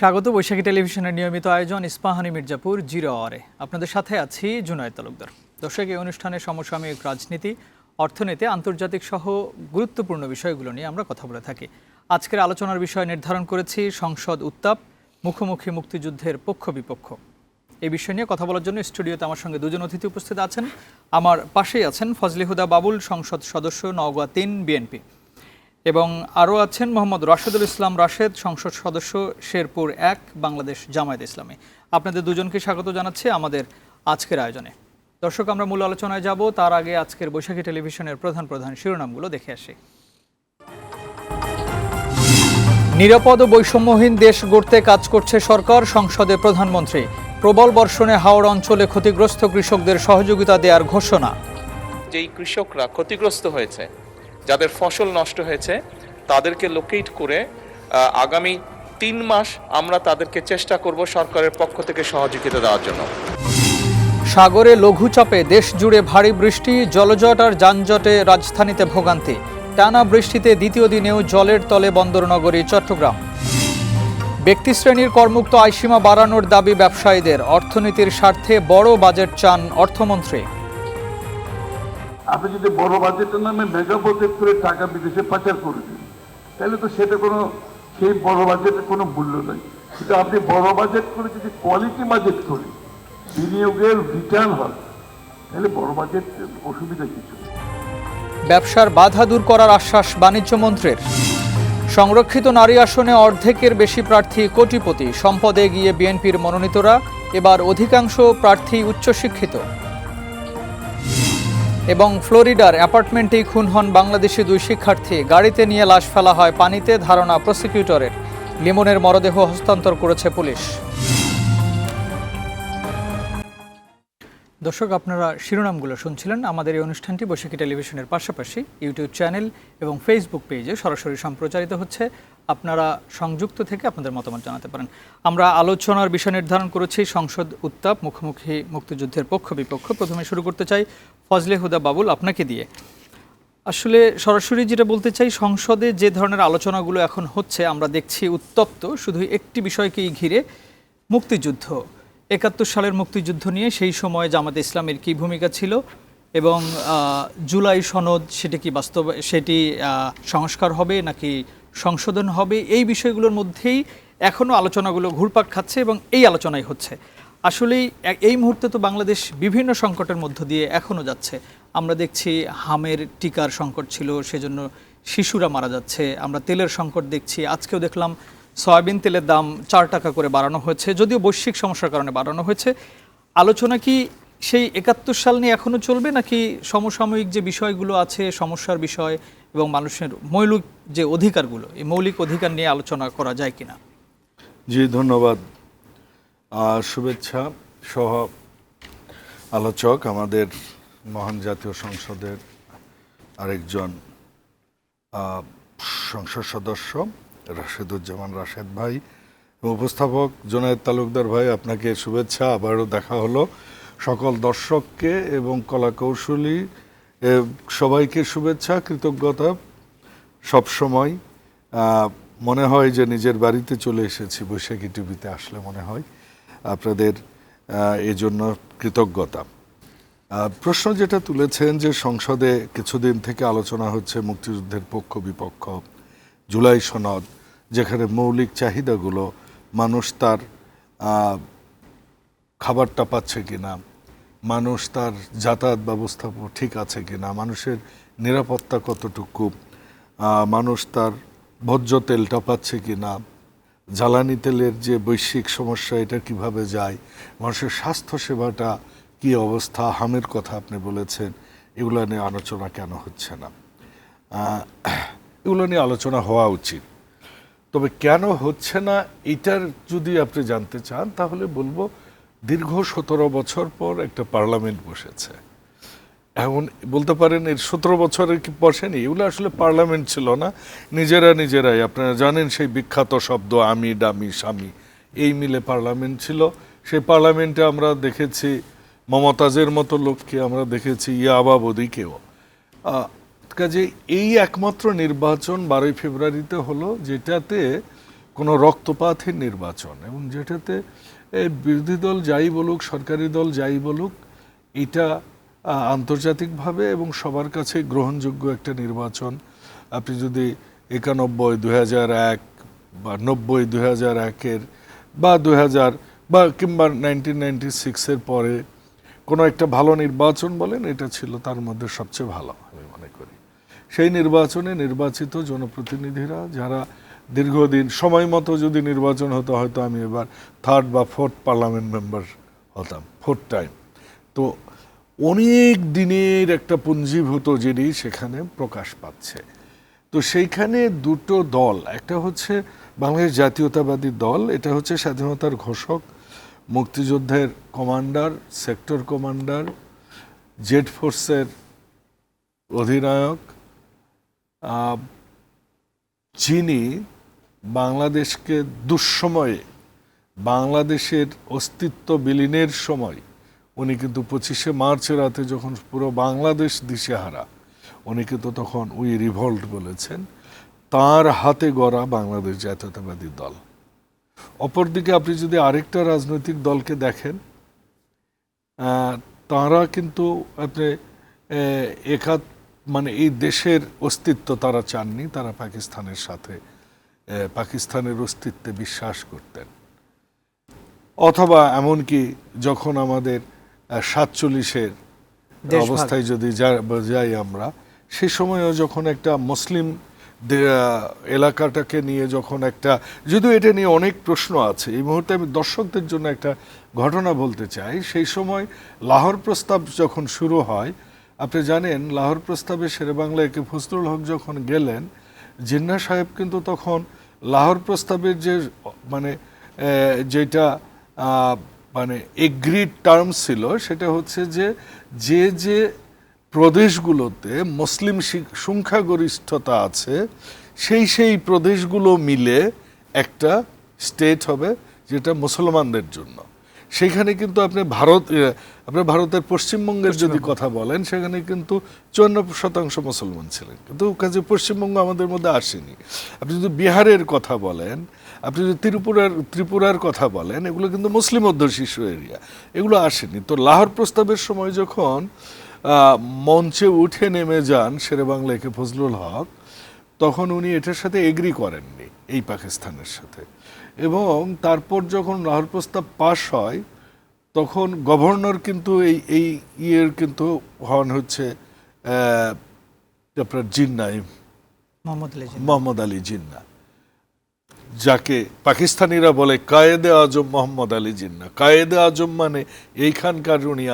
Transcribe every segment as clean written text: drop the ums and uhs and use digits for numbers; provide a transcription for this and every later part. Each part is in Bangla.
স্বাগত বৈশাখী টেলিভিশনের নিয়মিত আয়োজন ইস্পাহানি মির্জাপুর জিরো আওয়ারে। আপনাদের সাথে আছি জুনায়েদ তালুকদার। দর্শক, এই অনুষ্ঠানে সমসাময়িক রাজনীতি, অর্থনীতি, আন্তর্জাতিক সহ গুরুত্বপূর্ণ বিষয়গুলো নিয়ে আমরা কথা বলে থাকি। আজকের আলোচনার বিষয় নির্ধারণ করেছি সংসদ উত্তাপ, মুখোমুখি মুক্তিযুদ্ধের পক্ষ বিপক্ষ। এই বিষয় নিয়ে কথা বলার জন্য স্টুডিওতে আমার সঙ্গে দুজন অতিথি উপস্থিত আছেন। আমার পাশেই আছেন ফজলে হুদা বাবুল, সংসদ সদস্য, নওগাঁ ৩ বিএনপি, এবং আরও আছেন মোহাম্মদ রাশেদুল ইসলাম রাশেদ, সংসদ সদস্য, শেরপুর ১, বাংলাদেশ জামায়াত ইসলামী। আপনাদের দুজনকে স্বাগত জানাচ্ছি আমাদের আজকের আয়োজনে। দর্শক, আমরা মূল আলোচনায় যাব, তার আগে আজকের বৈশাখী টেলিভিশনের প্রধান প্রধান শিরোনামগুলো দেখে আসি। নিরাপদ ও বৈষম্যহীন দেশ গড়তে কাজ করছে সরকার, সংসদে প্রধানমন্ত্রী। প্রবল বর্ষণে হাওড় অঞ্চলে ক্ষতিগ্রস্ত কৃষকদের সহযোগিতা দেওয়ার ঘোষণা। যেই কৃষকরা ক্ষতিগ্রস্ত হয়েছে, যাদের ফসল নষ্ট হয়েছে, তাদেরকে লোকেট করে আগামী ৩ মাস আমরা তাদেরকে চেষ্টা করব সরকারের পক্ষ থেকে সহযোগিতা দেওয়ার জন্য। সাগরে লঘুচাপে দেশ জুড়ে ভারী বৃষ্টি, জলজট আর যানজটে রাজধানীতে ভোগান্তি। টানা বৃষ্টিতে দ্বিতীয় দিনেও জলের তলে বন্দরনগরী চট্টগ্রাম। ব্যক্তিশ্রেণীর করমুক্ত আয়সীমা বাড়ানোর দাবি ব্যবসায়ীদের, অর্থনীতির স্বার্থে বড় বাজেট চান অর্থমন্ত্রী। আপনি যদি বড় বাজেটের নামে মেগা প্রজেক্ট করে টাকা বিদেশে পাচার করে দিন, তাহলে তো সেটা সেই বড় বাজেটের কোনো মূল্য নেই। কিন্তু আপনি বড় বাজেট করে যদি কোয়ালিটি বাজেট করে বিনিয়োগের রিটার্ন হয়, তাহলে বড় বাজেট অসুবিধা কিছু। ব্যবসার বাধা দূর করার আশ্বাস বাণিজ্য মন্ত্রীর। সংরক্ষিত নারী আসনে অর্ধেকের বেশি প্রার্থী কোটিপতি, সম্পদে গিয়ে বিএনপির মনোনীতরা, এবার অধিকাংশ প্রার্থী উচ্চশিক্ষিত। এবং ফ্লোরিডার অ্যাপার্টমেন্টেই খুন হন বাংলাদেশি 2 শিক্ষার্থী, গাড়িতে নিয়ে লাশ ফেলা হয় পানিতে, ধারণা প্রসিকিউটরের। লিমনের মরদেহ হস্তান্তর করেছে পুলিশ। দর্শক, আপনারা শিরোনামগুলো শুনছিলেন। আমাদের এই অনুষ্ঠানটি বৈশাখী টেলিভিশনের পাশাপাশি ইউটিউব চ্যানেল এবং ফেসবুক পেজে সরাসরি সম্প্রচারিত হচ্ছে। আপনারা সংযুক্ত থেকে আপনাদের মতামত জানাতে পারেন। আমরা আলোচনার বিষয় নির্ধারণ করেছি সংসদ উত্তাপ, মুখোমুখি মুক্তিযুদ্ধের পক্ষ বিপক্ষ। প্রথমে শুরু করতে চাই ফজলে হুদা বাবুল, আপনাকে দিয়ে। আসলে সরাসরি যেটা বলতে চাই, সংসদে যে ধরনের আলোচনাগুলো এখন হচ্ছে, আমরা দেখছি উত্তপ্ত শুধু একটি বিষয়কেই ঘিরে, মুক্তিযুদ্ধ। ৭১ সালের মুক্তিযুদ্ধ নিয়ে সেই সময় জামাত ইসলামের কী ভূমিকা ছিল, এবং জুলাই সনদ সেটি সংস্কার হবে নাকি সংশোধন হবে, এই বিষয়গুলোর মধ্যেই এখনও আলোচনাগুলো ঘুরপাক খাচ্ছে এবং এই আলোচনাই হচ্ছে। আসলেই এই মুহূর্তে তো বাংলাদেশ বিভিন্ন সংকটের মধ্য দিয়ে এখনও যাচ্ছে। আমরা দেখছি হামের টিকার সংকট ছিল, সেজন্য শিশুরা মারা যাচ্ছে। আমরা তেলের সংকট দেখছি, আজকেও দেখলাম সয়াবিন তেলের দাম 4 টাকা করে বাড়ানো হয়েছে, যদিও বৈশ্বিক সমস্যার কারণে বাড়ানো হয়েছে। আলোচনা কি সেই ৭১ সাল নিয়ে এখনও চলবে, নাকি সমসাময়িক যে বিষয়গুলো আছে, সমস্যার বিষয় এবং মানুষের মৌলিক যে অধিকারগুলো, এই মৌলিক অধিকার নিয়ে আলোচনা করা যায় কিনা? জি, ধন্যবাদ। শুভেচ্ছা সহ আলোচক, আমাদের মহান জাতীয় সংসদের আরেকজন সংসদ সদস্য রাশেদুজ্জামান রাশেদ ভাই, উপস্থাপক জুনায়েদ তালুকদার ভাই, আপনাকে শুভেচ্ছা। আবারও দেখা হলো। সকল দর্শককে এবং কলাকৌশলী সবাইকে শুভেচ্ছা, কৃতজ্ঞতা। সবসময় মনে হয় যে নিজের বাড়িতে চলে এসেছি। বৈশাখী টিভিতে আসলে মনে হয় আপনাদের এজন্য কৃতজ্ঞতা। প্রশ্ন যেটা তুলেছেন যে সংসদে কিছুদিন থেকে আলোচনা হচ্ছে মুক্তিযুদ্ধের পক্ষ বিপক্ষ, জুলাই সনদ, যেখানে মৌলিক চাহিদাগুলো, মানুষ তার খাবারটা পাচ্ছে কিনা, মানুষ তার যাতায়াত ব্যবস্থা ঠিক আছে কিনা, মানুষের নিরাপত্তা কতটুকু, মানুষ তার ভোজ্য তেলটা পাচ্ছে কিনা, জ্বালানি তেলের যে বৈশ্বিক সমস্যা এটা কিভাবে যায়, মানুষের স্বাস্থ্য সেবাটা কি অবস্থা, হামের কথা আপনি বলেছেন, এগুলো নিয়ে আলোচনা কেন হচ্ছে না? এগুলো নিয়ে আলোচনা হওয়া উচিত। তবে কেন হচ্ছে না এটার যদি আপনি জানতে চান, তাহলে বলবো দীর্ঘ 17 বছর পর একটা পার্লামেন্ট বসেছে। এখন বলতে পারেন এর 17 বছরে কি বসেনি, এগুলো আসলে পার্লামেন্ট ছিল না, নিজেরাই আপনারা জানেন সেই বিখ্যাত শব্দ আমি ডামি স্বামী, এই মিলে পার্লামেন্ট ছিল। সেই পার্লামেন্টে আমরা দেখেছি মমতাজের মতো লোককে, আমরা দেখেছি ইয়াবাবদিকেও। কাজে এই একমাত্র নির্বাচন 12ই ফেব্রুয়ারিতে হলো, যেটাতে কোনো রক্তপাতের নির্বাচন, এবং যেটাতে বিরোধী দল যাই বলুক সরকারি দল যাই বলুক, এটা আন্তর্জাতিকভাবে এবং সবার কাছে গ্রহণযোগ্য একটা নির্বাচন। আপনি যদি 91, 2001 বা 90, 2001-এর বা 2000 বা কিংবা 1996-এর পরে কোনো একটা ভালো নির্বাচন বলেন, এটা ছিল তার মধ্যে সবচেয়ে ভালো আমি মনে করি। সেই নির্বাচনে নির্বাচিত জনপ্রতিনিধিরা যারা দীর্ঘদিন, সময় মতো যদি নির্বাচন হতো হয়তো আমি এবার 3rd বা 4th পার্লামেন্ট মেম্বার হতাম, 4th টাইম। তো অনেক দিনের একটা পুঞ্জীভূত জিনিস সেখানে প্রকাশ পাচ্ছে। তো সেইখানে দুটো দল, একটা হচ্ছে বাংলাদেশ জাতীয়তাবাদী দল, এটা হচ্ছে স্বাধীনতার ঘোষক, মুক্তিযুদ্ধের কমান্ডার, সেক্টর কমান্ডার, জেড ফোর্সের অধিনায়ক, যিনি বাংলাদেশকে দুঃসময়ে, বাংলাদেশের অস্তিত্ব বিলীনের সময়, উনি কিন্তু 25শে মার্চের রাতে যখন পুরো বাংলাদেশ দিশেহারা, উনি কিন্তু তখন উই রিভল্ট বলেছেন, তার হাতে গড়া বাংলাদেশ জাতীয়তাবাদী দল। অপরদিকে আপনি যদি আরেকটা রাজনৈতিক দলকে দেখেন, তারা কিন্তু আপনি মানে এই দেশের অস্তিত্ব তারা চাননি, তারা পাকিস্তানের সাথে, পাকিস্তানের অস্তিত্বে বিশ্বাস করতেন। অথবা এমনকি যখন আমাদের 47-এর অবস্থায় যদি যাই আমরা, সে সময়ও যখন একটা মুসলিম এলাকাটাকে নিয়ে যখন একটা, যদিও এটা নিয়ে অনেক প্রশ্ন আছে, এই মুহূর্তে আমি দর্শকদের জন্য একটা ঘটনা বলতে চাই। সেই সময় লাহোর প্রস্তাব যখন শুরু হয়, আপনি জানেন লাহোর প্রস্তাবে শেরেবাংলা একে ফজলুল হক যখন গেলেন, জিন্নাহ সাহেব কিন্তু তখন লাহোর প্রস্তাবের যে মানে যেটা মানে এগ্রিড টার্ম ছিল, সেটা হচ্ছে যে যে প্রদেশগুলোতে মুসলিম সংখ্যাগরিষ্ঠতা আছে সেই প্রদেশগুলো মিলে একটা স্টেট হবে যেটা মুসলমানদের জন্য। সেখানে কিন্তু আপনি ভারতের পশ্চিমবঙ্গের যদি কথা বলেন, সেখানে কিন্তু 54% মুসলমান ছিলেন, কিন্তু কাজে পশ্চিমবঙ্গ আমাদের মধ্যে আসেনি। আপনি যদি বিহারের কথা বলেন, আপনি যদি ত্রিপুরার কথা বলেন, এগুলো কিন্তু মুসলিম অধ্যুষিত এরিয়া, এগুলো আসেনি। তো লাহোর প্রস্তাবের সময় যখন মঞ্চে উঠে নেমে যান শেরেবাংলা একে ফজলুল হক, তখন উনি এটার সাথে এগ্রি করেননি এই পাকিস্তানের সাথে। এবং তারপর যখন লাহোর প্রস্তাব পাশ হয়, তখন গভর্নর কিন্তু এই ইয়ের কিন্তু হন হচ্ছে আপনার জিন্নাহ, মোহাম্মদ আলী জিন্নাহ, যাকে পাকিস্তানিরা বলে কায়েদে আজম মোহাম্মদ আলী জিন্নাহ। কায়েদে আজম মানে এইখানকার উনি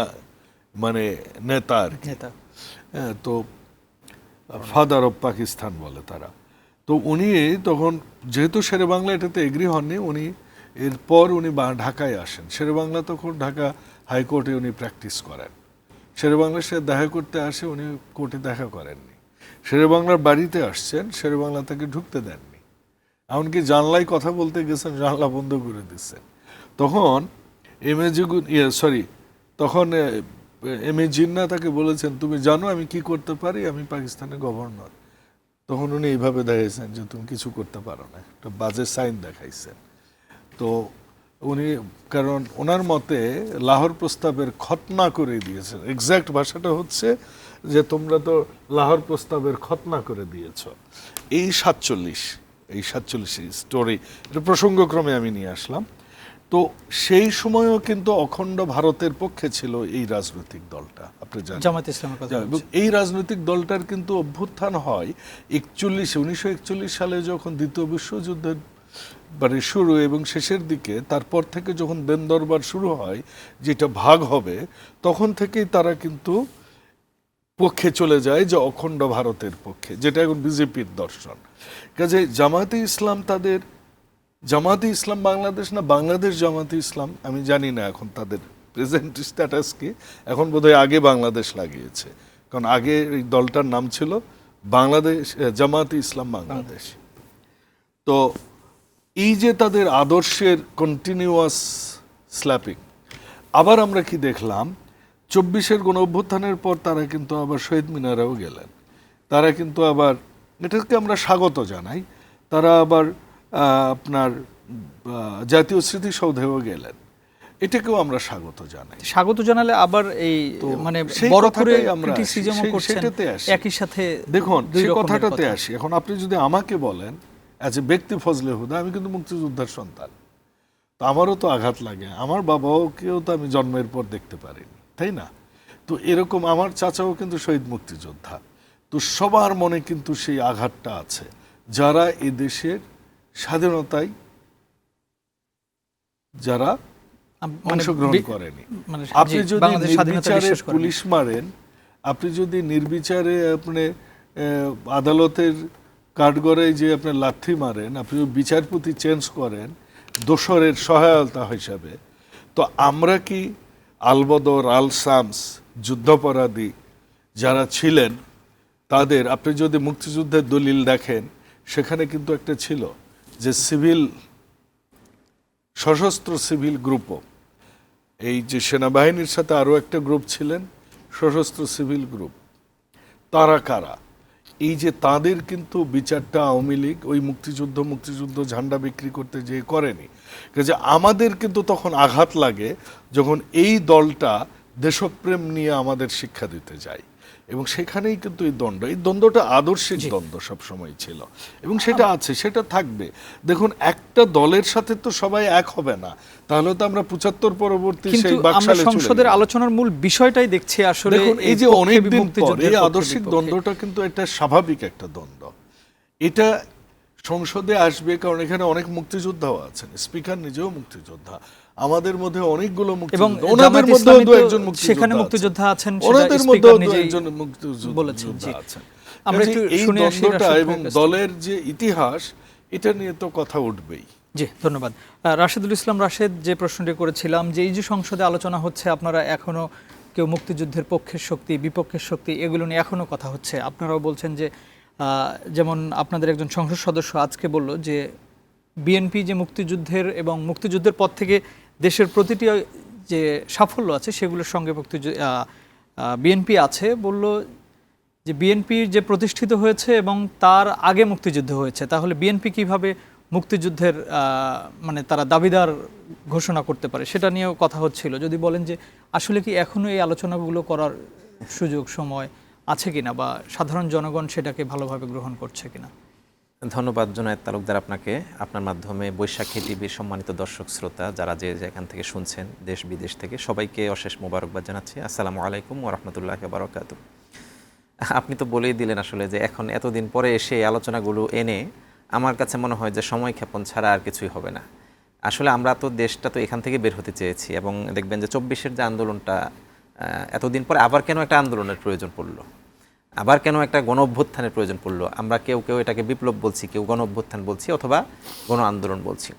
মানে নেতা আর কি। হ্যাঁ, তো ফাদার অফ পাকিস্তান বলে তারা। তো উনি তখন যেহেতু শেরেবাংলা এটাতে এগ্রি হননি, উনি এরপর উনি ঢাকায় আসেন। শেরেবাংলা তখন ঢাকা হাইকোর্টে উনি প্র্যাকটিস করেন। শেরেবাংলার সাথে দেখা করতে আসে, উনি কোর্টে দেখা করেননি। শেরেবাংলার বাড়িতে আসছেন, শেরেবাংলা তাকে ঢুকতে দেননি, এমনকি জানলায় কথা বলতে গেছেন, জানলা বন্ধ করে দিচ্ছেন। তখন এম এ জিন্নাহ তাকে বলেছেন, তুমি জানো আমি কি করতে পারি, আমি পাকিস্তানের গভর্নর। তখন উনি এইভাবে দেখাইছেন যে তুমি কিছু করতে পারো না, একটা বাজে সাইন দেখাইছেন। তো উনি, কারণ ওনার মতে লাহোর প্রস্তাবের খতনা করে দিয়েছেন, এক্স্যাক্ট ভাষাটা হচ্ছে যে তোমরা তো লাহোর প্রস্তাবের খতনা করে দিয়েছ। এই 47 স্টোরি, এটা প্রসঙ্গক্রমে আমি নিয়ে আসলাম। তো সেই সময়ও কিন্তু অখণ্ড ভারতের পক্ষে ছিল এই রাজনৈতিক দলটা, আপনি জানেন, জামায়াতে ইসলামের কথা। এবং এই রাজনৈতিক দলটার কিন্তু অভ্যুত্থান হয় 1941 সালে, যখন দ্বিতীয় বিশ্বযুদ্ধের মানে শুরু এবং শেষের দিকে, তারপর থেকে যখন দেন দরবার শুরু হয় যেটা ভাগ হবে, তখন থেকেই তারা কিন্তু পক্ষে চলে যায় যে অখণ্ড ভারতের পক্ষে, যেটা এখন বিজেপির দর্শন। কাজে জামায়াতে ইসলাম বাংলাদেশ না বাংলাদেশ জামায়াতে ইসলাম, আমি জানি না এখন তাদের প্রেজেন্ট স্ট্যাটাস কি। এখন বোধহয় আগে বাংলাদেশ লাগিয়েছে, কারণ আগে এই দলটার নাম ছিল বাংলাদেশ জামায়াতে ইসলাম বাংলাদেশ। তো এই যে তাদের আদর্শের কন্টিনিউয়াস স্ল্যাপিং, আবার আমরা কি দেখলাম 24-এর গণ অভ্যুত্থানের পর তারা কিন্তু আবার শহীদ মিনারেও গেলেন, তারা কিন্তু আবার, এটাকে আমরা স্বাগত জানাই, তারা আবার আপনার জাতীয় স্মৃতিসৌধেও গেলেন, এটাকেও আমরা স্বাগত জানাই। স্বাগত জানালে আবার এই তো মানে সেই বড় করে কথাটাই আমরা ক্রিটিসিজমও করছেন, সেটাতে আসি। একই সাথে দেখুন দুই সে রকমের কথাটাতে কথা। আসি। এখন আপনি যদি আমাকে বলেন অ্যাজ এ ব্যক্তি ফজলে হুদা, আমি কিন্তু মুক্তিযোদ্ধার সন্তান, তো আমারও তো আঘাত লাগে। আমার বাবাকেও তো আমি জন্মের পর দেখতে পারিনি, তাই না? তো এরকম আমার চাচাও কিন্তু শহীদ মুক্তিযোদ্ধা। তো সবার মনে কিন্তু সেই আঘাতটা আছে, যারা এ দেশের স্বাধীনতায় যারা মানে অংশগ্রহণ করেনি। মানে আপনি জি, যদি বাংলাদেশ স্বাধীনতা নির্বিচারে বিশ্বাস করেন। পুলিশ মারেন, আপনি যদি নির্বিচারে আপনি আদালতের কাঠগড়ায় যে আপনি লাথি মারেন, আপনি যদি বিচারপতি চেঞ্জ করেন দোসরের সহায়তা হিসাবে, তো আমরা কি আলবদর, আল শামস যুদ্ধাপরাধী যারা ছিলেন তাদের, আপনি যদি মুক্তিযুদ্ধের দলিল দেখেন, সেখানে কিন্তু একটা ছিল যে সিভিল, সশস্ত্র সিভিল গ্রুপও, এই যে সেনাবাহিনীর সাথে আরও একটা গ্রুপ ছিলেন সশস্ত্র সিভিল গ্রুপ, তারা কারা? এই যে তাদের কিন্তু বিচারটা আওয়ামী লীগ ওই মুক্তিযুদ্ধ ঝান্ডা বিক্রি করতে যেয়ে করেনি। কাজে আমাদের কিন্তু তখন আঘাত লাগে যখন এই দলটা দেশপ্রেম নিয়ে আমাদের শিক্ষা দিতে যায়, এবং সেখানেই কিন্তু এই দ্বন্দ্বটা আদর্শিক দ্বন্দ্ব সবসময় ছিল, এবং সেটা আছে, সেটা থাকবে। দেখুন একটা দলের সাথে তো সবাই এক হবে না, তাহলে তো আমরা 75 পরবর্তী কিন্তু সেই আমরা বাকশালে চলে সংসদের গেলাম। আলোচনার মূল বিষয়টাই দেখছি আসলে দেখুন এই যে পক্ষে অনেকদিন পর মুক্তিযুদ্ধের এই পক্ষে আদর্শিক বিপক্ষে। দ্বন্দ্বটা কিন্তু একটা স্বাভাবিক একটা দ্বন্দ্ব, এটা সংসদে আসবে, কারণ এখানে অনেক মুক্তিযোদ্ধাও আছেন, স্পিকার নিজেও মুক্তিযোদ্ধা, আমাদের মধ্যে অনেকগুলো এবং মুক্তিযোদ্ধা, ওনাদের জামায়াত মধ্যেও ইসলামী দু তো একজন মুক্তিযোদ্ধা সেখানে আছেন। মুক্তিযোদ্ধা আছেন, সেটা ওনাদের স্পিকার মধ্যেও দু নিজেই একজন বলেছেন। মুক্তিযোদ্ধা জি। আছেন। আমরা কাজে একটু এই শুনে আসি দ্বন্দ্বটা রাশেদ এবং ভাইয়ের কাছ থেকে। দলের যে ইতিহাস, এটা নিয়ে তো কথা উঠবেই। জি, ধন্যবাদ। রাশেদুল ইসলাম রাশেদ, যে প্রশ্নটি করেছিলাম যে এই যে সংসদে আলোচনা হচ্ছে, আপনারা এখনো কেউ মুক্তিযুদ্ধের পক্ষের শক্তি বিপক্ষের শক্তি এগুলো নিয়ে এখনো কথা হচ্ছে, আপনারাও বলছেন যে যেমন আপনাদের একজন সংসদ সদস্য আজকে বলল যে বিএনপি যে মুক্তিযুদ্ধের এবং মুক্তিযুদ্ধের পর থেকে দেশের প্রতিটি যে সাফল্য আছে সেগুলোর সঙ্গে বিএনপি আছে, বলল যে বিএনপির যে প্রতিষ্ঠিত হয়েছে এবং তার আগে মুক্তিযুদ্ধ হয়েছে, তাহলে বিএনপি কিভাবে মুক্তিযুদ্ধের মানে তারা দাবিদার ঘোষণা করতে পারে, সেটা নিয়েও কথা হচ্ছিল। যদি বলেন যে আসলে কি এখনো এই আলোচনাগুলো করার সুযোগ সময় আছে কিনা, বা সাধারণ জনগণ সেটাকে ভালোভাবে গ্রহণ করছে কিনা? ধন্যবাদ জুনায়েদ তালুকদার আপনাকে, আপনার মাধ্যমে বৈশাখী টিভির সম্মানিত দর্শক শ্রোতা যারা যে যেখান থেকে শুনছেন দেশ বিদেশ থেকে, সবাইকে অশেষ মোবারকবাদ জানাচ্ছি। আসসালামু আলাইকুম ওয়া রাহমাতুল্লাহি ওয়া বারাকাতুহু। আপনি তো বলেই দিলেন আসলে যে এখন এতদিন পরে এসে এই আলোচনাগুলো এনে আমার কাছে মনে হয় যে সময় ক্ষেপণ ছাড়া আর কিছুই হবে না। আসলে আমরা তো দেশটা তো এখান থেকে বের হতে চেয়েছি, এবং দেখবেন যে 24-এর যে আন্দোলনটা, এতদিন পরে আবার কেন একটা আন্দোলনের প্রয়োজন পড়লো, আবার কেন একটা গণ অভ্যুত্থানের প্রয়োজন পড়লো। আমরা কেউ এটাকে বিপ্লব বলছি, কেউ গণ অভ্যুত্থান বলছি, অথবা গণ আন্দোলন বলছি।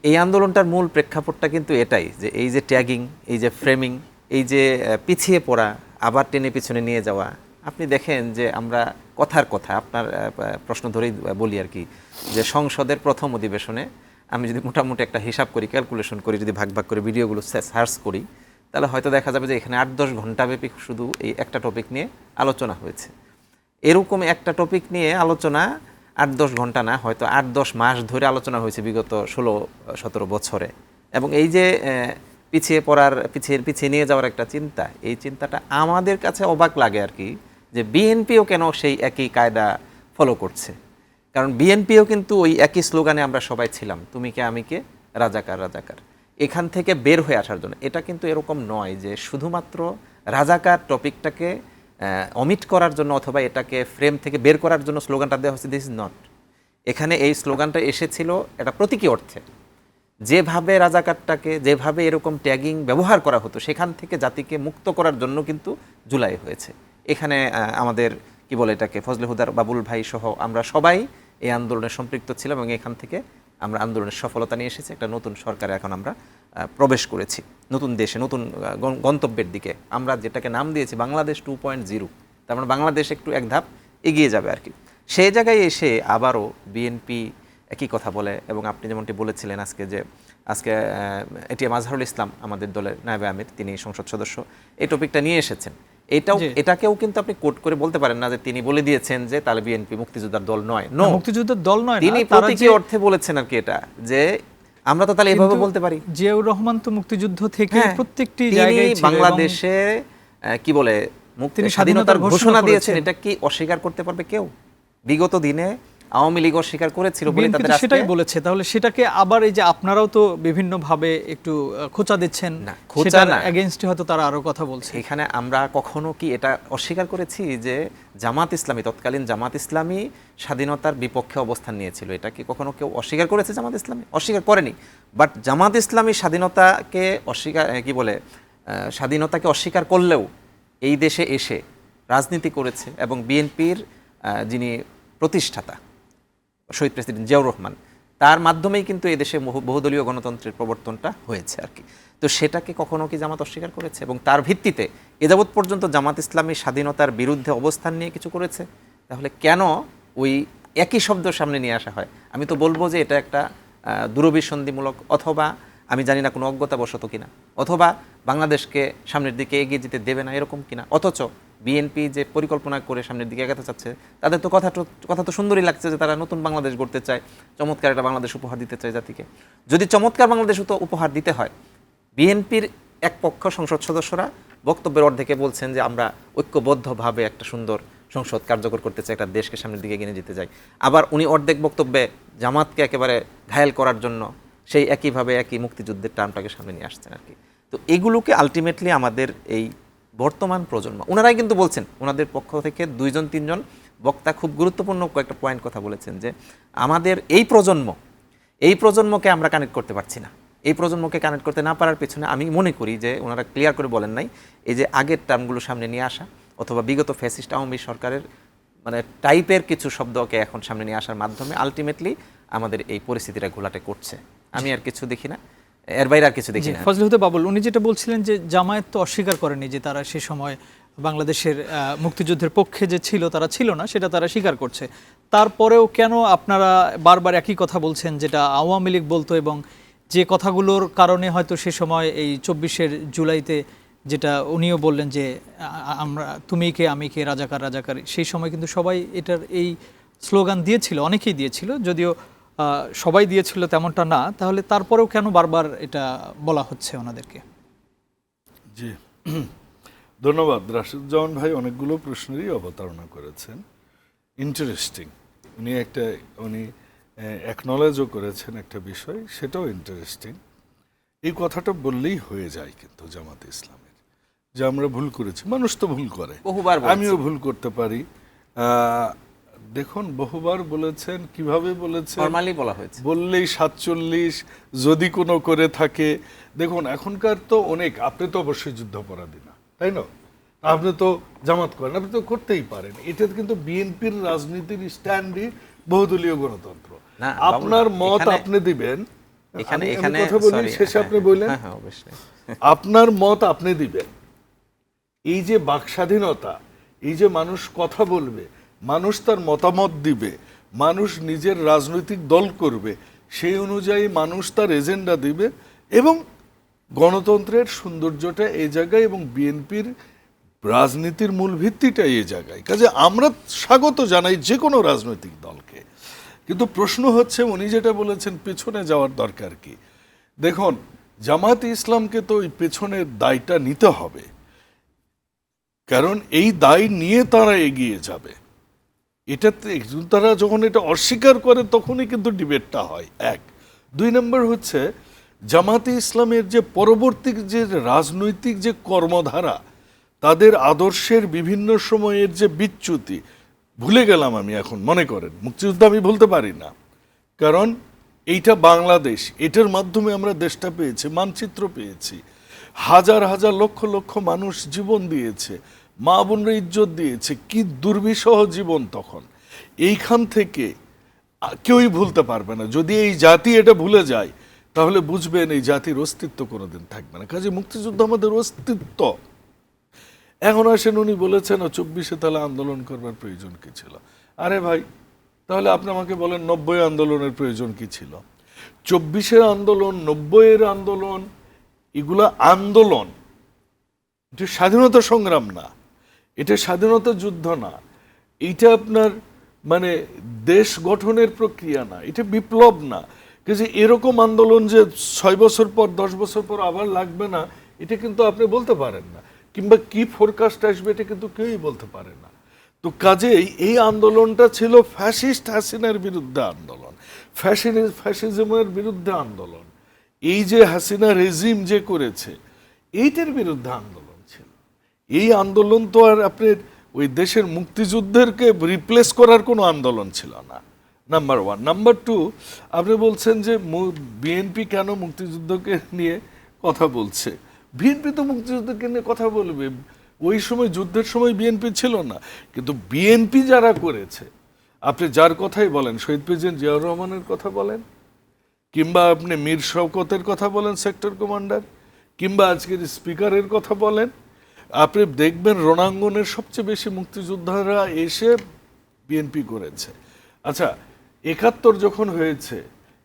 এই আন্দোলনটার মূল প্রেক্ষাপটটা কিন্তু এটাই যে এই যে ট্যাগিং, এই যে ফ্রেমিং, এই যে পিছিয়ে পড়া আবার টেনে পিছনে নিয়ে যাওয়া। আপনি দেখেন যে আমরা কথার কথা, আপনার প্রশ্ন ধরেই বলি আর কি, যে সংসদের প্রথম অধিবেশনে আমি যদি মোটামুটি একটা হিসাব করি, ক্যালকুলেশন করি, যদি ভাগ ভাগ করে ভিডিওগুলো সার্চ করি, তাহলে হয়তো দেখা যাবে যে এখানে 8-10 ঘন্টাব্যাপী শুধু এই একটা টপিক নিয়ে আলোচনা হয়েছে। এরকম একটা টপিক নিয়ে আলোচনা 8-10 ঘন্টা না, হয়তো 8-10 মাস ধরে আলোচনা হয়েছে বিগত 16-17 বছরে। এবং এই যে পিছিয়ে পড়ার, পিছিয়ে নিয়ে যাওয়ার একটা চিন্তা, এই চিন্তাটা আমাদের কাছে অবাক লাগে আর কি, যে বিএনপিও কেন সেই একই কায়দা ফলো করছে। কারণ বিএনপিও কিন্তু ওই একই স্লোগানে আমরা সবাই ছিলাম, তুমি কে আমি কে, রাজাকার রাজাকার। এখান থেকে বের হয়ে আসার জন্য, এটা কিন্তু এরকম নয় যে শুধুমাত্র রাজাকার টপিকটাকে অমিট করার জন্য অথবা এটাকে ফ্রেম থেকে বের করার জন্য স্লোগানটা দেওয়া হচ্ছে, দিস ইজ নট। এখানে এই স্লোগানটা এসেছিল এটা প্রতীকী অর্থে, যেভাবে রাজাকারটাকে, যেভাবে এরকম ট্যাগিং ব্যবহার করা হতো সেখান থেকে জাতিকে মুক্ত করার জন্য কিন্তু জুলাই হয়েছে। এখানে আমাদের কি বলে এটাকে, ফজলে হুদার বাবুল ভাই সহ আমরা সবাই এই আন্দোলনে সম্পৃক্ত ছিলাম, এবং এখান থেকে আমরা আন্দোলনের সফলতা নিয়ে এসেছি। একটা নতুন সরকারে এখন আমরা প্রবেশ করেছি, নতুন দেশে, নতুন গন্তব্যের দিকে। আমরা যেটাকে নাম দিয়েছি বাংলাদেশ 2.0, তার মানে বাংলাদেশ একটু এক ধাপ এগিয়ে যাবে আর কি। সেই জায়গায় এসে আবারও বিএনপি একই কথা বলে, এবং আপনি যেমনটি বলেছিলেন আজকে এটিএম আজহারুল ইসলাম আমাদের দলের নায়েবে আমির, তিনি সংসদ সদস্য, এই টপিকটা নিয়ে এসেছেন। এটাকেও কিন্তু আপনি কোট করে বলতে পারেন না যে তিনি বলে দিয়েছেন যে তাহলে বিএনপি মুক্তিযোদ্ধার দল নয়। নো, মুক্তিযোদ্ধার দল নয় না, তিনি তারা প্রতীকী যে- অর্থে বলেছেন আর কি, এটা যে আমরা তো তাহলে এভাবে কিন্তু বলতে পারি। জিয়াউর রহমান তো মুক্তিযুদ্ধ থেকে হ্যাঁ, প্রত্যেকটি তিনি জায়গায় ছিল এবং বাংলাদেশে কি বলে তিনি স্বাধীনতার ঘোষণা ঘোষণা দিয়েছেন, করেছেন। এটা কি অস্বীকার করতে পারবে কেউ? বিগত দিনে আওয়ামী লীগ অস্বীকার করেছিল বলে বিএনপি তাদের তো আজকে সেটাই বলেছে, তাহলে সেটাকে আবার এই যে আপনারাও তো বিভিন্ন ভাবে একটু খোঁচা দিচ্ছেন, না, খোঁচা সেটার না। এগেইনস্টে হয়তো তারা আরো কথা বলছে। এখানে আমরা কখনো কি এটা অস্বীকার করেছি যে জামাত ইসলামী, তৎকালীন জামাত ইসলামী স্বাধীনতার বিপক্ষে অবস্থান নিয়েছিল? এটা কি কখনো কেউ অস্বীকার করেছে? জামাত ইসলামী অস্বীকার করেনি। বাট জামাত ইসলামী স্বাধীনতাকে অস্বীকার কি বলে স্বাধীনতাকে অস্বীকার করলেও এই দেশে এসে রাজনীতি করেছে এবং বিএনপির যিনি প্রতিষ্ঠাতা শহীদ প্রেসিডেন্ট জিয়াউর রহমান, তার মাধ্যমেই কিন্তু এই দেশে বহুদলীয় গণতন্ত্রের প্রবর্তনটা হয়েছে আর কি। তো সেটাকে কখনো কি জামাত অস্বীকার করেছে? এবং তার ভিত্তিতে এযাবৎ পর্যন্ত জামাত ইসলামী স্বাধীনতার বিরুদ্ধে অবস্থান নিয়ে কিছু করেছে? তাহলে কেন ওই একই শব্দ সামনে নিয়ে আসা হয়? আমি তো বলবো যে এটা একটা দূরভিসন্ধিমূলক, অথবা আমি জানি না কোনো অজ্ঞতাবশত কিনা, অথবা বাংলাদেশকে সামনের দিকে এগিয়ে যেতে দেবে না এরকম কিনা। অথচ বিএনপি যে পরিকল্পনা করে সামনের দিকে এগাতে চাচ্ছে, তাদের তো কথা তো সুন্দরই লাগছে যে তারা নতুন বাংলাদেশ গড়তে চায়, চমৎকার একটা বাংলাদেশ উপহার দিতে চায় জাতিকে। যদি চমৎকার বাংলাদেশ উপহার দিতে হয়, বিএনপির এক পক্ষ সংসদ সদস্যরা বক্তব্যের অর্ধেকে বলছেন যে আমরা ঐক্যবদ্ধভাবে একটা সুন্দর সংসদ কার্যকর করতে চাই, একটা দেশকে সামনের দিকে এগিয়ে যেতে চাই। আবার উনি অর্ধেক বক্তব্যে জামাতকে একেবারে ঘায়েল করার জন্য সেই একইভাবে একই মুক্তিযুদ্ধের টার্মটাকে সামনে নিয়ে আসছেন আর কি। তো এগুলোকে আলটিমেটলি আমাদের এই বর্তমান প্রজন্ম, ওনারাই কিন্তু বলছেন, ওনাদের পক্ষ থেকে 2-3 বক্তা খুব গুরুত্বপূর্ণ কয়েকটা পয়েন্ট কথা বলেছেন যে আমাদের এই প্রজন্মকে আমরা কানেক্ট করতে পারছি না। এই প্রজন্মকে কানেক্ট করতে না পারার পেছনে আমি মনে করি যে ওনারা ক্লিয়ার করে বলেন নাই এই যে আগের টার্মগুলো সামনে নিয়ে আসা, অথবা বিগত ফ্যাসিস্ট আওয়ামী সরকারের মানে টাইপের কিছু শব্দকে এখন সামনে নিয়ে আসার মাধ্যমে আলটিমেটলি আমাদের এই পরিস্থিতিটা ঘোলাটে করছে। আমি আর কিছু দেখি না, এর বাইরে আর কিছু দেখি না। ফজলে হতে বাবুল, উনি যেটা বলছিলেন যে জামায়াত তো অস্বীকার করেনি যে তারা সে সময় বাংলাদেশের মুক্তিযুদ্ধের পক্ষে যে ছিল তারা ছিল না, সেটা তারা স্বীকার করছে। তারপরেও কেন আপনারা বারবার একই কথা বলছেন যেটা আওয়ামী লীগ বলতো, এবং যে কথাগুলোর কারণে হয়তো সে সময় এই 24 জুলাইতে যেটা উনিও বললেন যে আমরা তুমি কে আমি কে রাজাকার রাজাকার, সেই সময় কিন্তু সবাই এটার এই স্লোগান দিয়েছিল, অনেকেই দিয়েছিল, যদিও সবাই দিয়েছিল তেমনটা না। তাহলে তারপরেও কেন বারবার এটা বলা হচ্ছে ওনাদেরকে? জি, ধন্যবাদ। রাশিদুজ্জামান ভাই অনেকগুলো প্রশ্নেরই অবতারণা করেছেন, ইন্টারেস্টিং। উনি অ্যাকনলেজও করেছেন একটা বিষয়, সেটাও ইন্টারেস্টিং। এই কথাটা বললেই হয়ে যায় কিন্তু জামাতে ইসলামের যে আমরা ভুল করেছি। মানুষ তো ভুল করে, বহুবার বলেছি। আমিও ভুল করতে পারি। দেখুন, বহুবার বলেছেন, কিভাবে বলেছেন? ফরমালি বলা হয়েছে, বললেই 47 যদি কোনো করে থাকে। দেখুন, এখনকার তো অনেক, আপনি তো অবশ্যই যুদ্ধাপরাধী না, তাই না? আপনি তো জামাত করেন, আপনি তো করতেই পারেন। এটা কিন্তু বিএনপির রাজনীতির স্ট্যান্ডই বহুদলীয় গণতন্ত্র। না, আপনার বাবুল, মত এখানে- আপনি দিবেন, এখানে আমি এখানে কথা বলি, sorry, শেষে আপনি বললেন হ্যাঁ অবশ্যই। আপনার মত আপনি দিবেন। এই যে বাক স্বাধীনতা, এই যে মানুষ কথা বলবে, মানুষ তার মতামত দিবে, মানুষ নিজের রাজনৈতিক দল করবে, সেই অনুযায়ী মানুষ তার এজেন্ডা দিবে, এবং গণতন্ত্রের সৌন্দর্যটা এই জায়গায়, এবং বিএনপির রাজনীতির মূল ভিত্তিটা এই জায়গায়। কাজে আমরা স্বাগত জানাই যে কোনো রাজনৈতিক দলকে। কিন্তু প্রশ্ন হচ্ছে, উনি যেটা বলেছেন পেছনে যাওয়ার দরকার কি? দেখুন, জামাত ইসলামকে তো ওই পেছনের দায়টা নিতে হবে, কারণ এই দায় নিয়ে তারা এগিয়ে যাবে। এটাতে তারা যখন এটা অস্বীকার করে তখনই কিন্তু ডিবেটটা হয়। 1, 2 নম্বর হচ্ছে জামাতে ইসলামের যে পরবর্তী যে রাজনৈতিক যে কর্মধারা, তাদের আদর্শের বিভিন্ন সময়ের যে বিচ্যুতি, ভুলে গেলাম আমি এখন, মনে করেন মুক্তিযুদ্ধ আমি ভুলতে পারি না, কারণ এইটা বাংলাদেশ, এটার মাধ্যমে আমরা দেশটা পেয়েছি, মানচিত্র পেয়েছি, হাজার হাজার লক্ষ লক্ষ মানুষ জীবন দিয়েছে, মা বোনরা ইজ্জত দিয়েছে, কি দুর্বিষহ জীবন তখন। এইখান থেকে কেউই ভুলতে পারবে না। যদি এই জাতি এটা ভুলে যায় তাহলে বুঝবেন এই জাতির অস্তিত্ব কোনোদিন থাকবে না। কাজে মুক্তিযুদ্ধ আমাদের অস্তিত্ব। এখন আসেন, উনি বলেছেন 24-এ তাহলে আন্দোলন করবার প্রয়োজন কি ছিল? আরে ভাই, তাহলে আপনি আমাকে বলেন 90 আন্দোলনের প্রয়োজন কি ছিল? 24-এর আন্দোলন, 90-এর আন্দোলন, এগুলা আন্দোলন, এটা স্বাধীনতা সংগ্রাম না। এটা স্বাধীনতা যুদ্ধ না, এটা আপনার মানে দেশ গঠনের প্রক্রিয়া না, এটা বিপ্লব না। কিন্তু এরকম আন্দোলন যে 6 বছর পর 10 বছর পর আবার লাগবে না, এটা কিন্তু আপনি বলতে পারেন না, কিংবা কি ফোরকাস্ট আসবে এটা কিন্তু কেউই বলতে পারে না। তো কাজেই এই আন্দোলনটা ছিল ফ্যাসিস্ট হাসিনার বিরুদ্ধে আন্দোলন, ফ্যাসিজমের বিরুদ্ধে আন্দোলন। এই যে হাসিনা রেজিম যে করেছে এইটার বিরুদ্ধে আন্দোলন ছিল। এই আন্দোলন তো আর আপনার ওই দেশের মুক্তিযুদ্ধেরকে রিপ্লেস করার কোনো আন্দোলন ছিল না, নাম্বার ওয়ান। নাম্বার টু, আপনি বলছেন যে বিএনপি কেন মুক্তিযুদ্ধকে নিয়ে কথা বলছে। বিএনপি তো মুক্তিযুদ্ধকে নিয়ে কথা বলবে, ওই সময় যুদ্ধের সময় বিএনপি ছিল না। কিন্তু বিএনপি যারা করেছে, আপনি যার কথাই বলেন, শহীদ প্রেসিডেন্ট জিয়াউর রহমানের কথা বলেন, কিংবা আপনি মীর শওকতের কথা বলেন সেক্টর কমান্ডার, কিংবা আজকের স্পিকারের কথা বলেন, আপনি দেখবেন রণাঙ্গনের সবচেয়ে বেশি মুক্তিযোদ্ধারা এসে বিএনপি করেছে। আচ্ছা, 71 যখন হয়েছে,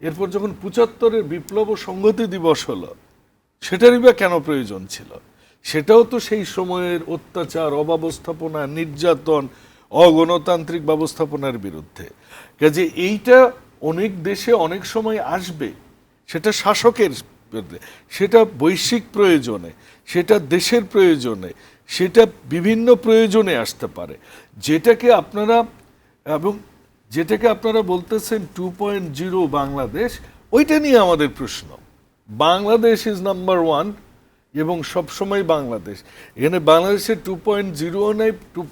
এরপর যখন 75-এর বিপ্লব ও সংহতি দিবস হলো, সেটারই বা কেন প্রয়োজন ছিল? সেটাও তো সেই সময়ের অত্যাচার, অব্যবস্থাপনা, নির্যাতন, অগণতান্ত্রিক ব্যবস্থাপনার বিরুদ্ধে। কাজে এইটা অনেক দেশে অনেক সময় আসবে, সেটা শাসকের বিরুদ্ধে, সেটা বৈশ্বিক প্রয়োজনে, সেটা দেশের প্রয়োজনে, সেটা বিভিন্ন প্রয়োজনে আসতে পারে। যেটাকে আপনারা বলতেছেন 2.0 বাংলাদেশ, ওইটা নিয়ে আমাদের প্রশ্ন। বাংলাদেশ ইজ নাম্বার ওয়ান এবং সবসময় বাংলাদেশ। এখানে বাংলাদেশের 2.0 নাই,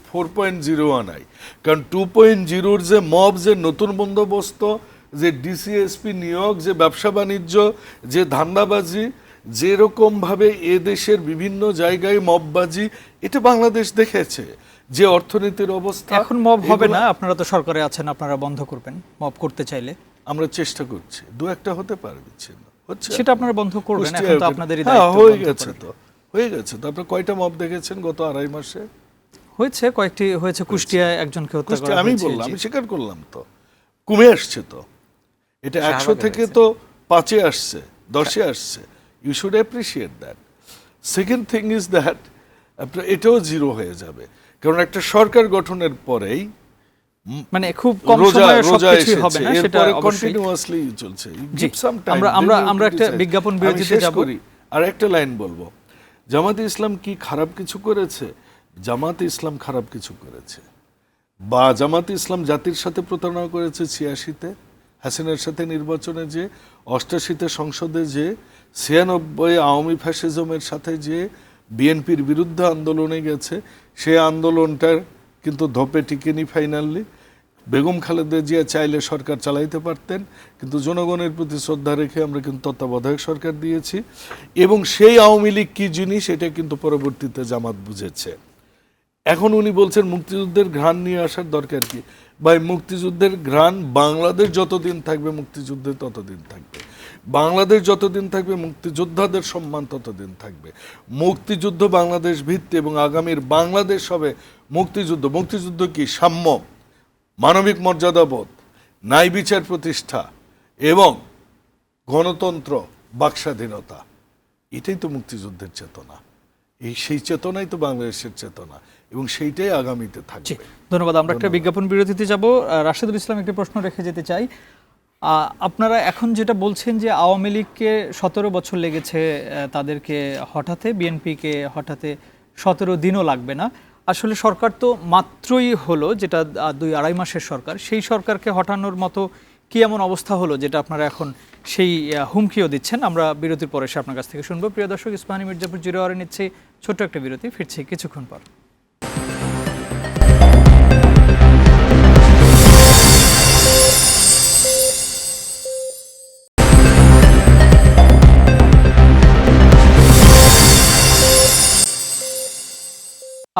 4.0 নাই। কারণ 2.0-র যে মব, যে নতুন বন্দোবস্ত, যে ডিসিএসপি নিয়োগ, যে ব্যবসা বাণিজ্য, যে ধান্দাবাজি, যেরকমভাবে এদেশের বিভিন্ন জায়গায় মববাজি, এটা বাংলাদেশ দেখেছে। যে অর্থনীতির অবস্থা, এখন মব হবে না, আপনারা তো সরকারে আছেন, আপনারা বন্ধ করবেন মব করতে চাইলে। আমরা চেষ্টা করছি, দু একটা হতে পারে, বিচ্ছিন্ন হচ্ছে, সেটা আপনারা বন্ধ করবেন, এখন তো আপনাদেরই হ্যাঁ, দায়িত্ব। হয়ে গেছে তো আপনারা কয়টা মব দেখেছেন গত 2.5 মাসে? হয়েছে কয়েকটি, হয়েছে কুষ্টিয়ায় একজনকে হত্যা করা আমি হয়েছে। বললাম, আমি স্বীকার করলাম, তো কমে আসছে, তো এটা 100 থেকে তো 5-এ আসছে, 10-এ আসছে। You should appreciate that. Second thing is that আপনার এটাও 0 হয়ে যাবে, কারণ একটা সরকার গঠনের পরেই মানে খুব কম সময়ে সবকিছু হবে না, সেটা অবশ্যই কন্টিনিউয়াসলি চলছে। আমরা একটা বিজ্ঞাপন বিরতিতে যাব। আর একটা লাইন বলবো, জামাতে ইসলাম কি খারাপ কিছু করেছে? জামাতে ইসলাম খারাপ কিছু করেছে, বা জামাতে ইসলাম জাতির সাথে প্রতারণা করেছে 86-তে, হাসিনার সাথে নির্বাচনে, যে 88-তে সংসদে, যে 96 আওয়ামী ফ্যাসিজমের সাথে যে বিএনপির বিরুদ্ধে আন্দোলনে গেছে, সেই আন্দোলনটার কিন্তু ধপে টিকেনি ফাইনালি। বেগম খালেদা জিয়া চাইলে সরকার চালাইতে পারতেন, কিন্তু জনগণের প্রতি শ্রদ্ধা রেখে আমরা কিন্তু তত্ত্বাবধায়ক সরকার দিয়েছি। এবং সেই আওয়ামী লীগ কী জিনিস, এটা কিন্তু পরবর্তীতে জামাত বুঝেছে। এখন উনি বলছেন মুক্তিযুদ্ধের ঘ্রাণ নিয়ে আসার দরকার কি? ভাই, মুক্তিযুদ্ধের ঘ্রাণ বাংলাদেশ যতদিন থাকবে মুক্তিযুদ্ধের ততদিন থাকবে, বাংলাদেশ যতদিন থাকবে মুক্তিযোদ্ধাদের সম্মান ততদিন থাকবে। মুক্তিযুদ্ধ বাংলাদেশ ভিত্তি, এবং আগামীর বাংলাদেশ হবে মুক্তিযুদ্ধ। মুক্তিযুদ্ধ কি? সাম্য, মানবিক মর্যাদাবোধ, ন্যায় বিচার প্রতিষ্ঠা এবং গণতন্ত্র, বাকস্বাধীনতা। এটাই তো মুক্তিযুদ্ধের চেতনা। সেই চেতনাই তো বাংলাদেশের চেতনা, এবং সেইটাই আগামীতে থাকবে। ধন্যবাদ। আমরা একটা বিজ্ঞাপন বিরতিতে যাব। রাশেদুল ইসলাম একটি প্রশ্ন রেখে যেতে চাই। আপনারা এখন যেটা বলছেন যে আওয়ামী লীগকে 17 বছর লেগেছে তাদেরকে হঠাতে, বিএনপিকে হঠাতে 17 দিনও লাগবে না। আসলে সরকার তো মাত্রই হলো, যেটা 2-2.5 মাসের সরকার, সেই সরকারকে হটানোর মতো কি এমন অবস্থা হলো যেটা আপনারা এখন সেই হুমকিও দিচ্ছেন? আমরা বিরতির পরে এসে আপনার কাছ থেকে শুনবো। প্রিয় দর্শক, ইস্পাহানী মির্জাপুর 0 আওয়ারে নিচ্ছে ছোট্ট একটা বিরতি, ফিরছি কিছুক্ষণ পর।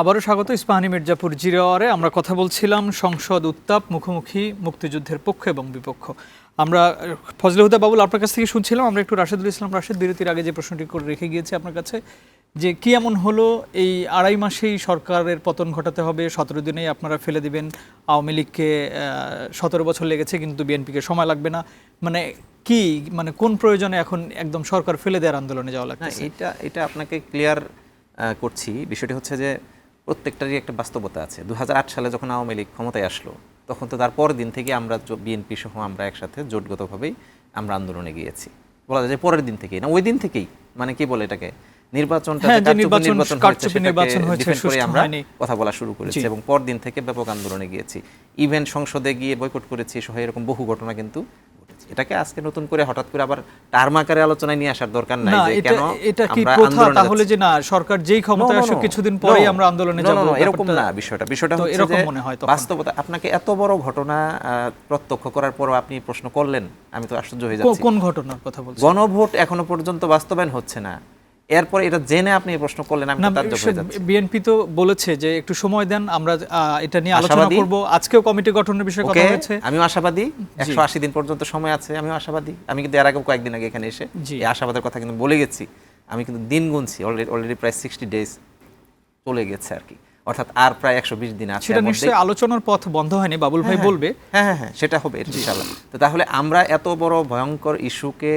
আবারও স্বাগত ইস্পাহানী মির্জাপুর 0 আওয়ারে। আমরা কথা বলছিলাম সংসদ উত্তাপ, মুখোমুখি মুক্তিযুদ্ধের পক্ষ এবং বিপক্ষ। আমরা ফজলে হুদা বাবুল আপনার কাছ থেকে শুনছিলাম। আমরা একটু রাশেদুল ইসলাম রাশেদ বিরতির আগে যে প্রশ্নটি করে রেখে গিয়েছি আপনার কাছে, যে কি এমন হলো এই 2.5 মাসেই সরকারের পতন ঘটাতে হবে, 17 দিনেই আপনারা ফেলে দিবেন আওয়ামী লীগকে? 17 বছর লেগেছে, কিন্তু বিএনপিকে সময় লাগবে না। মানে কি, মানে কোন প্রয়োজনে এখন একদম সরকার ফেলে দেওয়ার আন্দোলনে যাওয়া লাগছে? এটা আপনাকে ক্লিয়ার করছি। বিষয়টি হচ্ছে যে প্রত্যেকটারই একটা বাস্তবতা আছে। 2008 সালে যখন আওয়ামী লীগ ক্ষমতায় আসলো, তখন তো তার পরের দিন থেকে আমরা বিএনপি সহ আমরা একসাথে জোটগতভাবেই আমরা আন্দোলনে গিয়েছি। বলা যায় যে পরের দিন থেকেই না, ওই দিন থেকেই, মানে কি বলে এটাকে, নির্বাচনটা হ্যাঁ, যে যে নির্বাচন কারচুপি নির্বাচন হয়েছে, ডিফেন্ড করে সুষ্ঠু আমরা হয়নি। কথা বলা শুরু করেছি এবং পর দিন থেকে ব্যাপক আন্দোলনে গিয়েছি। ইভেন সংসদে গিয়ে বয়কট করেছি সহ এরকম বহু ঘটনা কিন্তু ঘটেছে। এটাকে আজকে নতুন করে হঠাৎ করে আবার টার্ম আকারে আলোচনায় নিয়ে আসার দরকার নাই না, যে এটা কেন এটা কি আমরা প্রথা আন্দোলনে তাহলে যাচ্ছি। যে না সরকার যেই ক্ষমতায় আসুক কিছুদিন পরেই আমরা আন্দোলনে যাব, এরকম ব্যাপারটা- না বিষয়টা তো হচ্ছে এরকম যে মনে হয় তখন। বাস্তবতা। আপনাকে এত বড় ঘটনা প্রত্যক্ষ করার পরও আপনি প্রশ্ন করলেন, আমি তো আশ্চর্য হয়ে কো- যাচ্ছি। কোন ঘটনার কথা বলছেন? গণভোট এখনো পর্যন্ত বাস্তবায়ন হচ্ছে না, এরপর এটা জেনে আপনি এই প্রশ্ন করলেন, আমি না, তাজ্জব হয়ে যাচ্ছি। বিএনপি তো বলেছে যে একটু সময় দেন, আমরা এটা নিয়ে আলোচনা আশাবাদী? করব। আজকেও কমিটি গঠনের বিষয়ে কথা ওকে, আমিও আশাবাদী। 180 দিন পর্যন্ত সময় আছে, আমিও আশাবাদী। আমি কিন্তু এর আগেও কয়েকদিন আগে এখানে এসে জি। এই আশাবাদের কথা কিন্তু বলে গেছি। আমি কিন্তু দিন গুনছি, অলরেডি প্রায় 60 ডেজ চলে গেছে আর কি, অর্থাৎ আর প্রায় 120 দিন আছে। সেটা এর নিশ্চয়ই মধ্যেই- আলোচনার পথ বন্ধ হয়নি, বাবুল ভাই বলবে। হ্যাঁ, সেটা হবে ইনশাআল্লাহ। তো তাহলে আমরা এত বড় ভয়ঙ্কর ইস্যুকে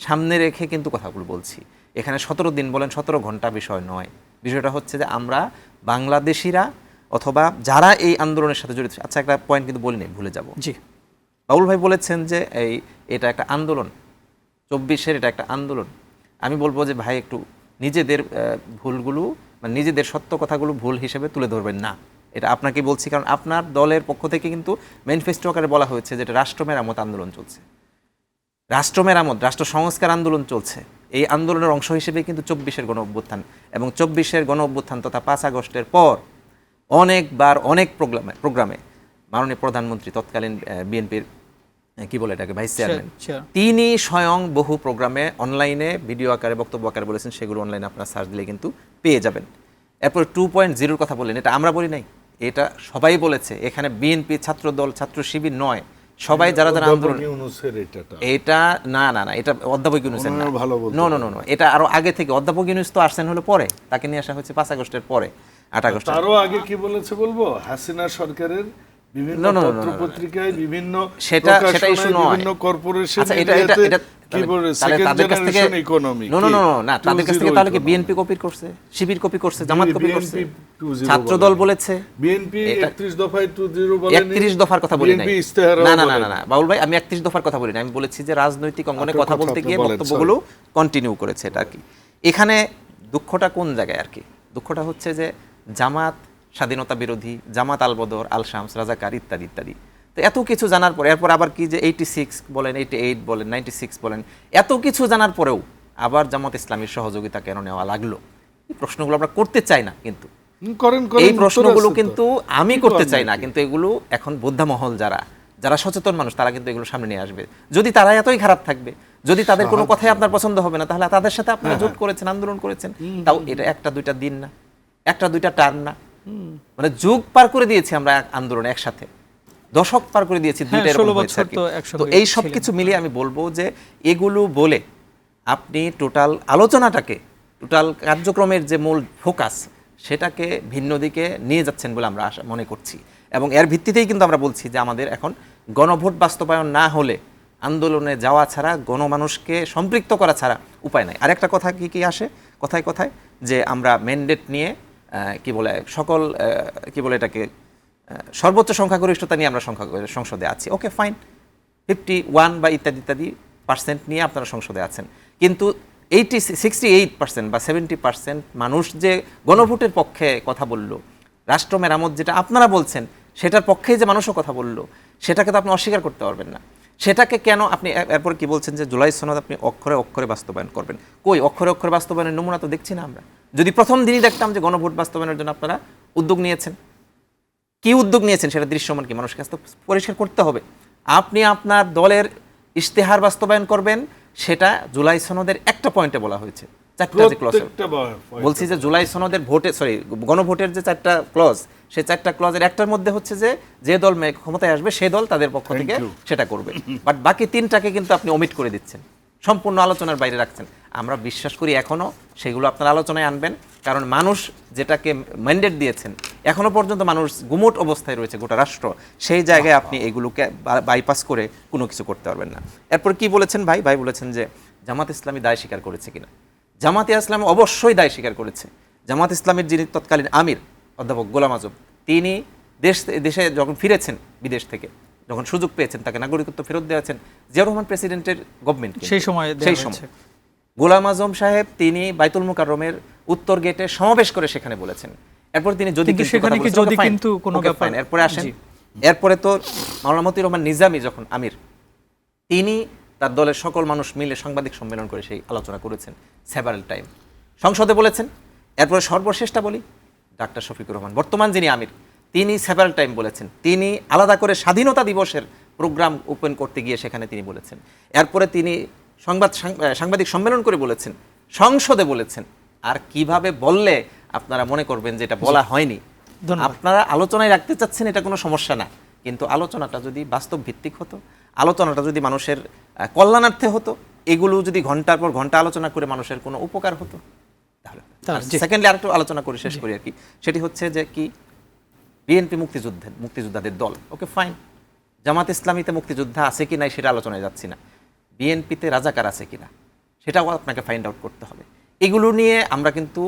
সামনে রেখে কিন্তু কথাগুলো বলছি। এখানে 17 দিন বলেন, 17 ঘন্টা বিষয় নয়। বিষয়টা হচ্ছে যে আমরা বাংলাদেশিরা অথবা যারা এই আন্দোলনের সাথে জড়িত। আচ্ছা, একটা পয়েন্ট কিন্তু বলিনি, ভুলে যাব। জি, বাবুল ভাই বলেছেন যে এটা একটা আন্দোলন, 24-এর এটা একটা আন্দোলন। আমি বলবো যে ভাই একটু নিজেদের ভুলগুলো, মানে নিজেদের সত্য কথাগুলো ভুল হিসেবে তুলে ধরবেন না। এটা আপনাকে বলছি, কারণ আপনার দলের পক্ষ থেকে কিন্তু ম্যানিফেস্টো আকারে বলা হয়েছে যে এটা রাষ্ট্র মেরামত আন্দোলন চলছে, রাষ্ট্র মেরামত, রাষ্ট্র সংস্কার আন্দোলন চলছে। এই আন্দোলনের অংশ হিসেবে কিন্তু 24-এর গণ অভ্যুত্থান এবং 24-এর গণ অভ্যুত্থান তথা 5 আগস্টের পর অনেকবার অনেক প্রোগ্রামে মাননীয় প্রধানমন্ত্রী, তৎকালীন বিএনপির কি বলে এটাকে, ভাইস চেয়ারম্যান, sure. তিনি স্বয়ং বহু প্রোগ্রামে অনলাইনে ভিডিও আকারে বক্তব্য আকারে বলেছেন। সেগুলো অনলাইনে আপনারা সার্চ দিলে কিন্তু পেয়ে যাবেন। এরপর 2.0-র কথা বললেন, এটা আমরা বলি নাই, এটা সবাই বলেছে। এখানে বিএনপি, ছাত্র দল, ছাত্র শিবির নয়, সবাই যারা যারা আন্দোলন, ইউনূসের এটা এটা না, এটা অধ্যাপক ইউনূসের না, ওনারা ভালো বলতে নো, এটা আরো আগে থেকে। অধ্যাপক ইউনূস তো আসছেন হলো পরে, তাকে নিয়ে আসা হয়েছে 5 আগস্টের পরে, 8 আগস্ট। তারও আগে কি বলেছে বলবো, হাসিনা সরকারের বিভিন্ন No, no, no, no, পত্র no, no, no. পত্রিকায়, বিভিন্ন সেটা প্রকাশনায়, ইস্যু নয়। বিভিন্ন কর্পোরেশন আচ্ছা, এরিয়াতে কি তাহলে- বলে, তাহলে সেকেন্ড তাদের কাছ থেকে জেনারেশন ইকোনমি। না, তাদের কাছ থেকে তাহলে কি বিএনপি কপি করছে, শিবির কপি করছে, জামাত কপি করছে, BNP 20 ছাত্র বলেনি। দল বলেছে। বিএনপি এটা- 31 দফায় 20 বলেনি, 31 দফার কথা বলি নাই। বিএনপি ইস্তেহারও না, বলেনি। বাউল ভাই, আমি 31 দফার কথা বলি না। আমি বলেছি যে রাজনৈতিক অঙ্গনে আপনার কথা কথা বলতে আপনি গিয়ে বলেন, বক্তব্যগুলো কন্টিনিউ করেছে, এটা আর কি। এখানে দুঃখটা কোন জায়গায় আর কি? দুঃখটা হচ্ছে যে জামাত স্বাধীনতা বিরোধী, জামাত আল-বদর, আল-শামস, রাজাকার ইত্যাদি ইত্যাদি। তো এত কিছু জানার পরে, এরপর আবার কি যে 86 বলেন, 88 বলেন, 96 বলেন, এত কিছু জানার পরেও আবার জামাত ইসলামীর সহযোগিতা কেন নেওয়া লাগলো? এই প্রশ্নগুলো আমরা করতে চাই না, কিন্তু করেন এই প্রশ্নগুলো উত্তর আছে তো। কিন্তু আমি কি করতে করেন চাই না, নাকি? কিন্তু এগুলো এখন বোদ্ধামহল যারা সচেতন মানুষ, তারা কিন্তু এগুলো সামনে নিয়ে আসবে। যদি তারা এতই খারাপ থাকবে, যদি তাদের কোনো কথাই আপনার পছন্দ হবে না, তাহলে তাদের সাথে আপনারা জোট করেছেন, আন্দোলন করেছেন, তাও এটা 1-2টা দিন না, 1-2টা টার্ম না, মানে যুগ পার করে দিয়েছি আমরা আন্দোলনে, একসাথে দশক পার করে দিয়েছি, হ্যাঁ, 2টা এরকম 16 হয়েছে আর কি। বছর তো তো একসঙ্গে এই সব ছিলেন। কিছু মিলিয়ে আমি বলবো যে এগুলো বলে আপনি টোটাল আলোচনাটাকে, টোটাল কার্যক্রমের যে মূল ফোকাস, সেটাকে ভিন্ন দিকে নিয়ে যাচ্ছেন বলে আমরা মনে করছি। এবং এর ভিত্তিতেই কিন্তু আমরা বলছি যে আমাদের এখন গণভোট বাস্তবায়ন না হলে আন্দোলনে যাওয়া ছাড়া, গণমানুষকে সম্পৃক্ত করা ছাড়া উপায় নাই। আরেকটা কথা কি আসে কথায় কথায়, যে আমরা ম্যান্ডেট নিয়ে কি বলে সকল কি বলে এটাকে সর্বোচ্চ সংখ্যাগরিষ্ঠতা নিয়ে আমরা সংসদে আছি। ওকে, ফাইন, 51 বা ইত্যাদি পার্সেন্ট নিয়ে আপনারা সংসদে আছেন, কিন্তু 68% বা 70% মানুষ যে গণভোটের পক্ষে কথা বলল, রাষ্ট্র মেরামত যেটা আপনারা বলছেন সেটার পক্ষেই যে মানুষও কথা বলল, সেটাকে তো আপনি অস্বীকার করতে পারবেন না। সেটাকে কেন আপনি এরপর কি বলছেন যে জুলাই সনদ আপনি অক্ষরে অক্ষরে বাস্তবায়ন করবেন? কই অক্ষরে অক্ষরে বাস্তবায়নের নমুনা তো দেখছি না আমরা। যদি প্রথম দিনই দেখতাম যে গণভোট বাস্তবায়নের জন্য আপনারা উদ্যোগ নিয়েছেন, কি উদ্যোগ নিয়েছেন সেটা দৃশ্যমান কি মানুষের কাছে তো পরিষ্কার করতে হবে। আপনি আপনার দলের ইশতেহার বাস্তবায়ন করবেন, সেটা জুলাই সনদের একটা পয়েন্টে বলা হয়েছে, 4টা যে ক্লজ। বলছি যে জুলাই সনদের গণভোটের যে 4টা ক্লজ, সেই 4টা ক্লজের একটার মধ্যে হচ্ছে যে দল ক্ষমতায় আসবে সে দল তাদের পক্ষ থেকে সেটা করবে, বাট বাকি 3টাকে কিন্তু আপনি ওমিট করে দিচ্ছেন, সম্পূর্ণ আলোচনার বাইরে রাখছেন। আমরা বিশ্বাস করি এখনো সেগুলো আপনার আলোচনায় আনবেন, কারণ মানুষ যেটাকে ম্যান্ডেট দিয়েছেন, এখনো পর্যন্ত মানুষ গুমোট অবস্থায় রয়েছে গোটা রাষ্ট্র, সেই জায়গায় আপনি এগুলোকে বাইপাস করে কোনো কিছু করতে পারবেন না। এরপর কি বলেছেন ভাই বলেছেন যে জামাত ইসলামী দায় স্বীকার করেছে কিনা। জামাতে ইসলাম অবশ্যই দায় স্বীকার করেছে। জামাত ইসলামের যিনি তৎকালীন আমির অধ্যাপক গোলাম আজম, তিনি দেশে যখন ফিরেছেন বিদেশ থেকে, যখন সুযোগ পেয়েছেন, তাকে নাগরিকত্ব ফেরত দিয়েছেন জিয়াউর রহমান প্রেসিডেন্টের গভর্নমেন্ট, সেই সময় সেই সময় গোলাম আজম সাহেব তিনি বাইতুল মুকাররমের উত্তর গেটে সমাবেশ করে সেখানে বলেছেন। এরপর তিনি যদি কিন্তু সেখানে কি যদি কিন্তু কোনো ব্যাপার, এরপরে আসেন, এরপরে তো মাওলানা মতিউর রহমান নিজামী যখন আমির, তিনি তার দলের সকল মানুষ মিলে সাংবাদিক সম্মেলন করে সেই আলোচনা করেছেন সেভারাল টাইম, সংসদে বলেছেন। এরপরে সর্বশেষটা বলি, ডাক্তার শফিকুর রহমান বর্তমান যিনি আমির, তিনি সেভারাল টাইম বলেছেন। তিনি আলাদা করে স্বাধীনতা দিবসের প্রোগ্রাম ওপেন করতে গিয়ে সেখানে তিনি বলেছেন। এরপরে তিনি সাংবাদিক সম্মেলন করে বলেছেন, সংসদে বলেছেন। আর কিভাবে বললে আপনারা মনে করবেন যে এটা বলা হয়নি? আপনারা আলোচনায় রাখতে চাচ্ছেন, এটা কোনো সমস্যা না, কিন্তু আলোচনাটা যদি বাস্তব ভিত্তিক হতো, আলোচনাটা যদি মানুষের কল্যাণার্থে হতো, এগুলো যদি ঘন্টার পর ঘন্টা আলোচনা করে মানুষের কোনো উপকার হতো, তাহলে। সেকেন্ডলি আরেকটু আলোচনা করে শেষ করি আর কি, সেটি হচ্ছে যে কি বিএনপি মুক্তিযোদ্ধাদের দল, ওকে ফাইন। জামাত ইসলামীতে মুক্তিযোদ্ধা আছে কি নাই সেটা আলোচনায় যাচ্ছি না, বিএনপিতে রাজাকার আছে কিনা সেটাও আপনাকে ফাইন্ড আউট করতে হবে। এগুলো নিয়ে আমরা কিন্তু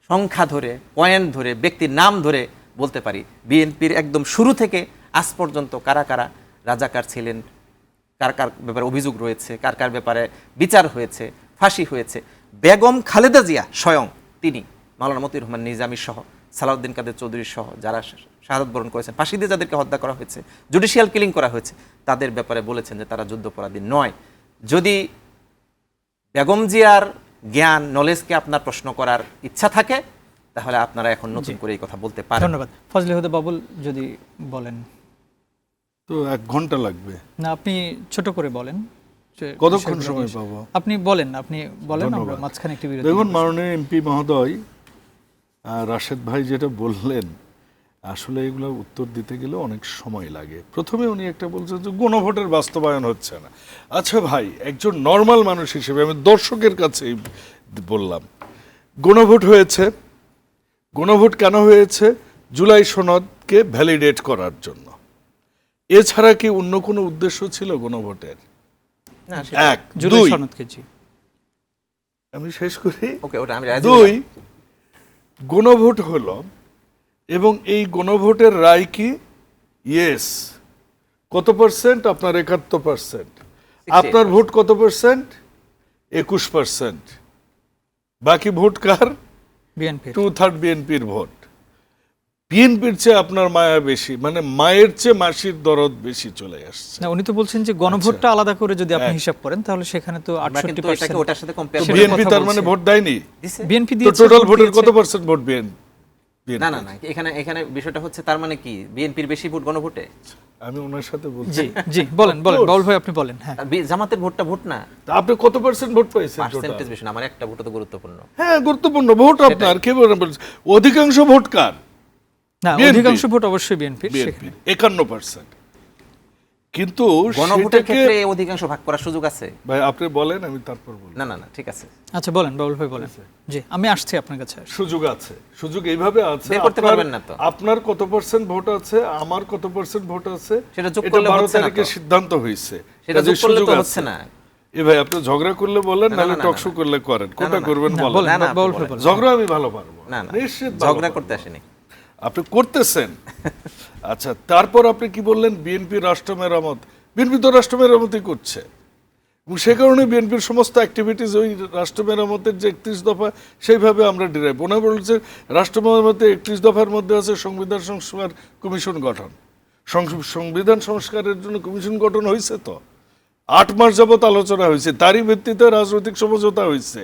সংখ্যা ধরে, পয়েন্ট ধরে, ব্যক্তির নাম ধরে বলতে পারি বিএনপির একদম শুরু থেকে আজ পর্যন্ত কারা কারা রাজাকার ছিলেন, কার কার ব্যাপারে অভিযোগ রয়েছে, কার কার ব্যাপারে বিচার হয়েছে, ফাঁসি হয়েছে। বেগম খালেদা জিয়া স্বয়ং তিনি মাওলানা মতিউর রহমান নিজামী সহ, সালাউদ্দিন কাদের চৌধুরী সহ যারা শাহাদাত বরণ করেছেন, ফাঁসি দিয়ে যাদেরকে হত্যা করা হয়েছে, জুডিশিয়াল কিলিং করা হয়েছে, তাদের ব্যাপারে বলেছেন যে তারা যুদ্ধাপরাধী নয়। যদি বেগম জিয়ার জ্ঞান, নলেজকে আপনার প্রশ্ন করার ইচ্ছা থাকে, তাহলে আপনারা এখন নতুন করে এই কথা বলতে পারেন। ধন্যবাদ। ফজলে হুদা বাবুল যদি বলেন। তো 1 ঘন্টা লাগবে না, আপনি ছোট করে বলেন। কতক্ষণ সময় পাবো? আপনি বলেন, আমরা মাঝখানে একটি বিরতি। দেখুন, মাননীয় এমপি মহোদয় রাশেদ ভাই যেটা বললেন, আসলে এগুলো উত্তর দিতে গেলে অনেক সময় লাগে। প্রথমে উনি একটা বলছেন যে গণভোটের বাস্তবায়ন হচ্ছে না। আচ্ছা ভাই, একজন নর্মাল মানুষ হিসেবে আমি দর্শকের কাছেই বললাম, গণভোট হয়েছে। গণভোট কেন হয়েছে? জুলাই সনদকে ভ্যালিডেট করার জন্য। এছাড়া কি অন্য কোনো উদ্দেশ্য ছিল গণভোটের? এক, দুই, আমি শেষ করি। 2, গণভোট হলো এবং এই গণভোটের রায় কি? ইয়েস। কত পার্সেন্ট? আপনার 71%। আপনার ভোট কত পার্সেন্ট? 21%। বাকি ভোট কার? বিএনপি। 2/3 বিএনপির ভোট। বিএনপির চেয়ে আপনার মায়া বেশি, মানে মায়ের চেয়ে মাসির দরদ বেশি চলে আসছে। না, উনি তো বলছেন যে গণভোটটা আলাদা করে যদি আপনি হিসাব করেন তাহলে সেখানে তো 68%। ওটার সাথে কম্পেয়ার বিএনপি তার মানে ভোট দেয়নি? বিএনপি দিয়েছে। টোটাল ভোটের কত পার্সেন্ট ভোট বিএনপি? না, এখানে বিষয়টা হচ্ছে, তার মানে কি বিএনপির বেশি ভোট গণভোটে? আমি ওনার সাথে বলছি। জি, বলেন বাউল ভাই, আপনি বলেন। হ্যাঁ, জামাতের ভোটটা ভোট না। আপনি কত পার্সেন্ট ভোট পাইছেন? পার্সেন্টেজ বেশি না, আমার একটা ভোট তো গুরুত্বপূর্ণ। হ্যাঁ, গুরুত্বপূর্ণ ভোট আপনার। কে বলেন? অধিকাংশ ভোট কার? না, অধিকাংশ ভোট অবশ্যই বিএনপির। 51%। কিন্তু গণভোটের ক্ষেত্রে অধিকাংশ ভাগ করার সুযোগ আছে? ভাই আপনি বলেন, আমি তারপর বলবো। না, ঠিক আছে। আচ্ছা, বলেন বাউল ভাই, বলেন। জি, আমি আসছি আপনার কাছে। সুযোগ আছে, সুযোগ এইভাবে আছে। বের করতে পারবেন না তো। আপনার কত পার্সেন্ট ভোট আছে, আমার কত পার্সেন্ট ভোট আছে, সেটা যোগ করলে হচ্ছে না। 12 তারিখে সিদ্ধান্ত হইছে, সেটা যোগ করলে তো হচ্ছে না। এ ভাই, আপনি ঝগড়া করলে বলেন, নালে টকশো করলে করেন, কোনটা করবেন বলেন। না, বাউল ভাই বলেন। ঝগড়া আমি ভালো পারবো না, নিশ্চিত ঝগড়া করতে আসেনি, আপনি করতেছেন। আচ্ছা, তারপর আপনি কি বললেন? বিএনপি রাষ্ট্র মেরামত। বিএনপি তো রাষ্ট্র মেরামতই করছে, এবং সে কারণে বিএনপির সমস্ত অ্যাক্টিভিটিস ওই রাষ্ট্র মেরামতের যে 31 দফা, সেইভাবে আমরা ডিরাইভ। ওনারা বলছে রাষ্ট্র মেরামতের 31 দফার মধ্যে আছে সংবিধান সংস্কার কমিশন গঠন। সংবিধান সংস্কারের জন্য কমিশন গঠন হয়েছে, তো 8 মাস যাবত আলোচনা হয়েছে, তারই ভিত্তিতে রাজনৈতিক সমঝোতা হয়েছে।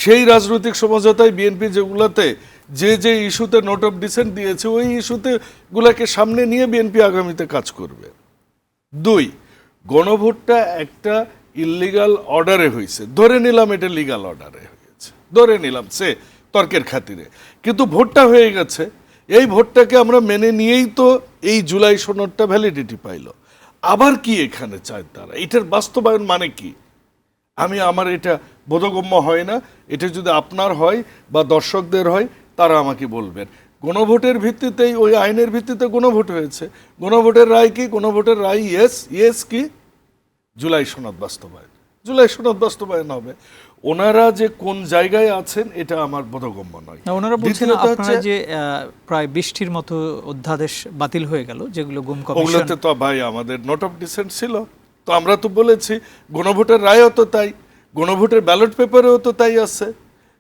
সেই রাজনৈতিক সমঝোতায় বিএনপি যেগুলাতে যে ইস্যুতে নোট অফ ডিসেন্ট দিয়েছে, ওই ইস্যুতে গুলাকে সামনে নিয়ে বিএনপি আগামীতে কাজ করবে। 2, গণভোটটা একটা ইলিগাল অর্ডারে হয়েছে, ধরে নিলাম এটা লিগাল অর্ডারে হয়েছে, ধরে নিলাম সে তর্কের খাতিরে, কিন্তু ভোটটা হয়ে গেছে। এই ভোটটাকে আমরা মেনে নিয়েই তো এই জুলাই সনদটা ভ্যালিডিটি পাইল। আবার কি এখানে চায় তারা? এটার বাস্তবায়ন মানে কি? আমার এটা বোধগম্য হয় না। এটা যদি আপনার হয় বা দর্শকদের হয়, তারা আমাকে বলবেন। গণভোটের ভিত্তিতেই, ওই আইনের ভিত্তিতে গণভোট হয়েছে। গণভোটের রায় কি? গণভোটের রায় ইয়েস। ইয়েস কি? জুলাই সনদ বাস্তবায়ন। জুলাই সনদ বাস্তবায়ন হবে। ওনারা যে কোন জায়গায় আছেন এটা আমার বোধগম্য নয়। না, ওনারা বলছেন দ্বিতীয়ত আপনারা হচ্ছে, যে প্রায় 20টির মতো অধ্যাদেশ বাতিল হয়ে গেল, যেগুলো গুম কমিশন। ওগুলোতে তো ভাই আমাদের নোট অফ ডিসেন্ট ছিল, তো আমরা তো বলেছি গণভোটের রায়ও তো তাই, গণভোটের ব্যালট পেপারেও তো তাই আছে